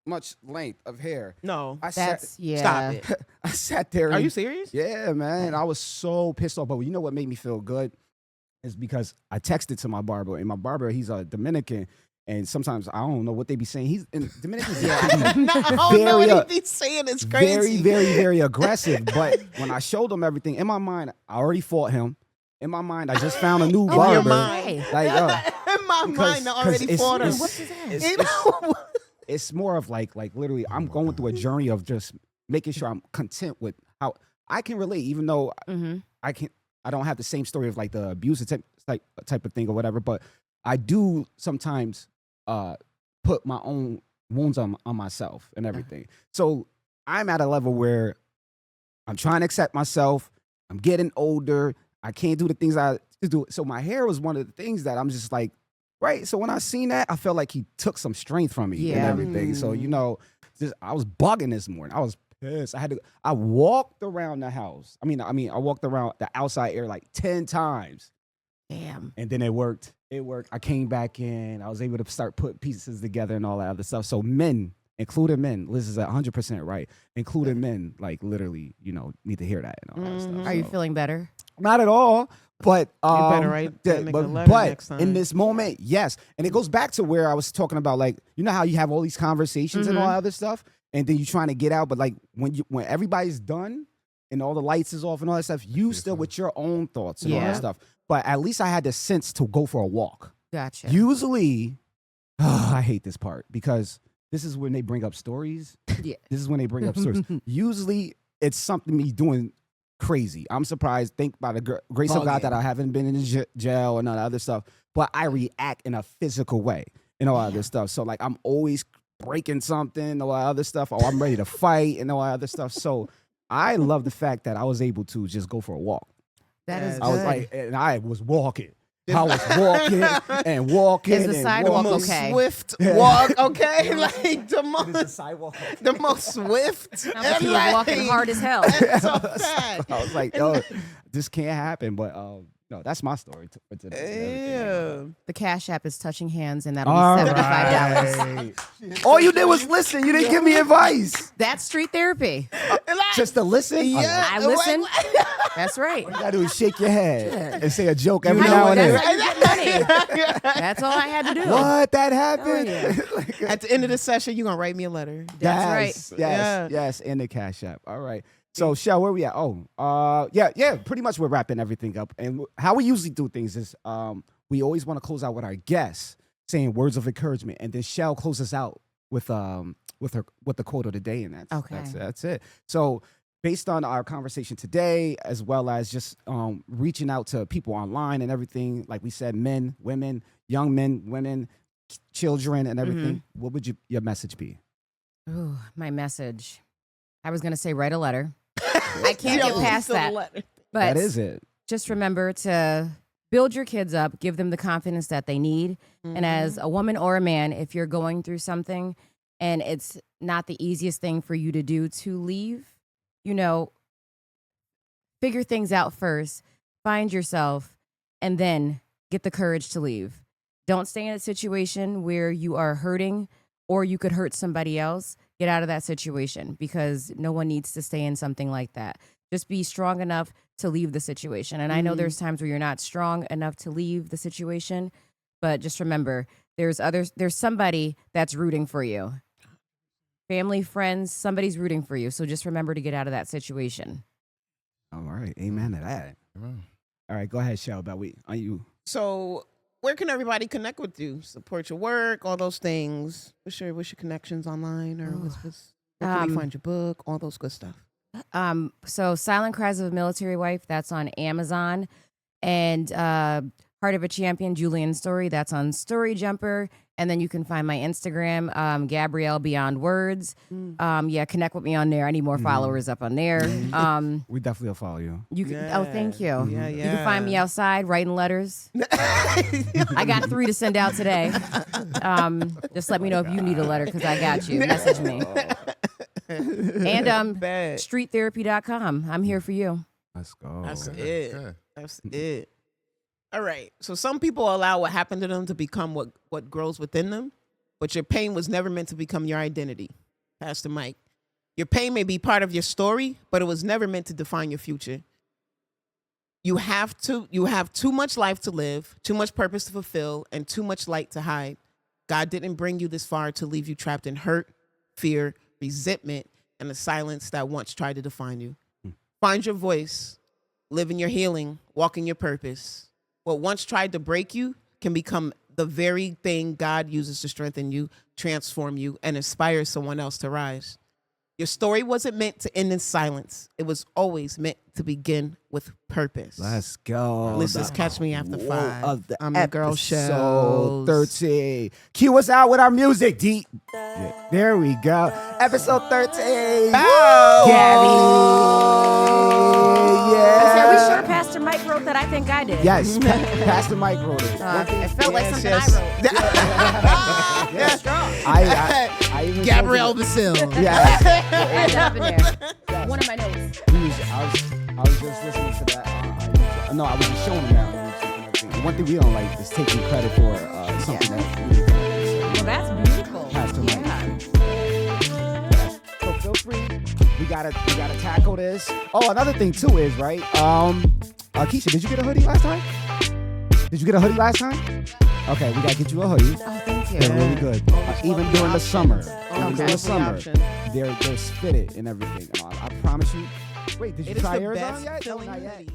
Speaker 1: much length of hair.
Speaker 2: No.
Speaker 1: I
Speaker 3: That's yeah.
Speaker 2: Stop it.
Speaker 1: I sat there.
Speaker 2: Are
Speaker 1: and-
Speaker 2: you serious?
Speaker 1: Yeah, man. I was so pissed off. But you know what made me feel good is because I texted to my barber, and my barber, he's a Dominican, and sometimes I don't know what they be saying. He's in Dominicans.
Speaker 2: No, I don't know
Speaker 1: Very,
Speaker 2: what he be saying. It's crazy.
Speaker 1: very aggressive. But when I showed him everything in my mind, I already fought him. In my mind, I just found a new
Speaker 2: In
Speaker 1: barber.
Speaker 2: your mind.
Speaker 3: Hey.
Speaker 1: Like,
Speaker 2: In my mind, I already
Speaker 1: it's-
Speaker 2: fought him.
Speaker 1: it's-
Speaker 3: What's his ass?
Speaker 1: it's-
Speaker 2: You know?
Speaker 1: it's more of like literally I'm going through a journey of just making sure I'm content with how I can relate, even though
Speaker 3: Mm-hmm.
Speaker 1: I don't have the same story of like the abusive type of thing or whatever, but I do sometimes put my own wounds on myself and everything. So I'm at a level where I'm trying to accept myself. I'm getting older. I can't do the things I used to do. So my hair was one of the things that I'm just like, right. So when I seen that, I felt like he took some strength from me and everything. So, you know, I was bugging this morning. I was pissed. I walked around the house. I walked around the outside area like 10 times.
Speaker 3: Damn.
Speaker 1: And then it worked. I came back in. I was able to start putting pieces together and all that other stuff. So men, including men, Liz is 100% right. Including men, like literally, you know, need to hear that and all that stuff.
Speaker 3: Are you
Speaker 1: So,
Speaker 3: feeling better?
Speaker 1: not at all. But
Speaker 2: You better write that nigga a letter next time.
Speaker 1: in this moment, yes. And it goes back to where I was talking about, like, you know how you have all these conversations and all that other stuff, and then you're trying to get out, but like when everybody's done and all the lights is off and all that stuff, you still with your own thoughts and all that stuff. But at least I had the sense to go for a walk.
Speaker 3: Gotcha.
Speaker 1: Usually, I hate this part because this is when they bring up stories.
Speaker 3: Yeah.
Speaker 1: This is when they bring up stories. Usually, it's something me doing crazy. I'm surprised. Think by the grace of God that I haven't been in jail and all that other stuff. But I react in a physical way and all that other stuff. So like I'm always breaking something, all that other stuff. Or I'm ready to fight and all that other stuff. So I love the fact that I was able to just go for a walk.
Speaker 3: That is
Speaker 1: I was
Speaker 3: good.
Speaker 1: like, and I was walking. I was walking and walking.
Speaker 3: Is the
Speaker 1: and
Speaker 3: sidewalk
Speaker 1: walking.
Speaker 3: okay?
Speaker 2: Swift walk, okay? Like the
Speaker 1: It is the
Speaker 2: most,
Speaker 1: sidewalk.
Speaker 2: the most swift.
Speaker 3: Sounds like he was walking hard as hell.
Speaker 2: So fast.
Speaker 1: I was like, yo, this can't happen. But no, that's my story for today.
Speaker 2: Yeah.
Speaker 3: The Cash App is touching hands, and that'll
Speaker 1: All
Speaker 3: be $75.
Speaker 1: right. All you did was listen. You didn't give me advice.
Speaker 3: That's street therapy.
Speaker 1: Just to listen?
Speaker 2: Yeah.
Speaker 3: I listen. That's right.
Speaker 1: All you gotta do is shake your head and say a joke every
Speaker 3: I
Speaker 1: now
Speaker 3: know,
Speaker 1: and
Speaker 3: that's
Speaker 1: then.
Speaker 3: how you get money. That's all I had to do.
Speaker 1: What? That happened?
Speaker 3: Oh, yeah.
Speaker 2: At the end of the session, you're gonna write me a letter.
Speaker 3: That's right.
Speaker 1: Yes, in the Cash App. All right. So, Shelle, where we at? Yeah, pretty much we're wrapping everything up. And how we usually do things is we always want to close out with our guests saying words of encouragement. And then Shelle closes out with the quote of the day. And that's it. So based on our conversation today, as well as just reaching out to people online and everything, like we said, men, women, young men, women, children, and everything, what would your message be?
Speaker 3: Ooh, my message. I was going to say write a letter. I can't get past that. But
Speaker 1: That is it.
Speaker 3: just remember to build your kids up, give them the confidence that they need. And as a woman or a man, if you're going through something and it's not the easiest thing for you to do to leave, you know, figure things out first, find yourself, and then get the courage to leave. Don't stay in a situation where you are hurting or you could hurt somebody else. Get out of that situation because no one needs to stay in something like that. Just be strong enough to leave the situation. And I know there's times where you're not strong enough to leave the situation, but just remember there's somebody that's rooting for you. Family, friends, somebody's rooting for you. So just remember to get out of that situation.
Speaker 1: All right. Amen to that. All right. Go ahead, Shelle. Are you?
Speaker 2: So where can everybody connect with you? Support your work, all those things. What's your connections online, or where can we find your book? All those good stuff.
Speaker 3: So Silent Cries of a Military Wife, that's on Amazon, and Heart of a Champion, Julian's Story, that's on Story Jumper. And then you can find my Instagram, Gabrielle Beyond Words. Connect with me on there. I need more followers up on there.
Speaker 1: We definitely will follow you.
Speaker 3: You can, Oh, thank you.
Speaker 2: Yeah,
Speaker 3: You can find me outside writing letters. I got 3 to send out today. Just let me know if you need a letter because I got you. Message me. And streettherapy.com. I'm here for you.
Speaker 1: Let's go.
Speaker 2: That's
Speaker 4: Okay.
Speaker 2: it.
Speaker 4: Okay.
Speaker 2: That's it. All right. So some people allow what happened to them to become what grows within them, but your pain was never meant to become your identity. Pastor Mike. Your pain may be part of your story, but it was never meant to define your future. You have too much life to live, too much purpose to fulfill, and too much light to hide. God didn't bring you this far to leave you trapped in hurt, fear, resentment, and the silence that once tried to define you. Find your voice, live in your healing, walk in your purpose. What once tried to break you can become the very thing God uses to strengthen you, transform you, and inspire someone else to rise. Your story wasn't meant to end in silence. It was always meant to begin with purpose.
Speaker 1: Let's go.
Speaker 2: Listeners, catch me after 5. I'm your girl, Shelle.
Speaker 1: Episode 13. Cue us out with our music, D. Yeah, there we go. Episode 13.
Speaker 2: Bow.
Speaker 1: Gabby.
Speaker 3: Are we
Speaker 1: Yeah.
Speaker 3: sure Pastor Mike wrote that? I think I did.
Speaker 1: Yes, Pastor Mike wrote it.
Speaker 3: It felt like something
Speaker 2: yes.
Speaker 3: I wrote.
Speaker 1: Yes.
Speaker 3: Strong.
Speaker 1: I even
Speaker 2: Gabrielle Basile.
Speaker 1: Yes.
Speaker 3: Add that up in there. One of my notes.
Speaker 1: I was just listening to that. No, I was just showing him that. One thing we don't like is taking credit for something that we
Speaker 3: Well, that's beautiful.
Speaker 1: Pastor Mike.
Speaker 3: Yeah.
Speaker 1: Yes. So feel free. We gotta tackle this. Oh, another thing too is right. Keisha, did you get a hoodie last time? Did you get a hoodie last time? Okay, we gotta get you a hoodie.
Speaker 3: Oh, thank you.
Speaker 1: They're really good. Even during the summer. Even during the summer.
Speaker 2: Option.
Speaker 1: They're fitted and everything. I promise you. Wait, did you
Speaker 2: It is
Speaker 1: try
Speaker 2: the
Speaker 1: yours on
Speaker 2: best
Speaker 1: yet? No,
Speaker 2: feeling
Speaker 1: not yet.
Speaker 2: hoodie.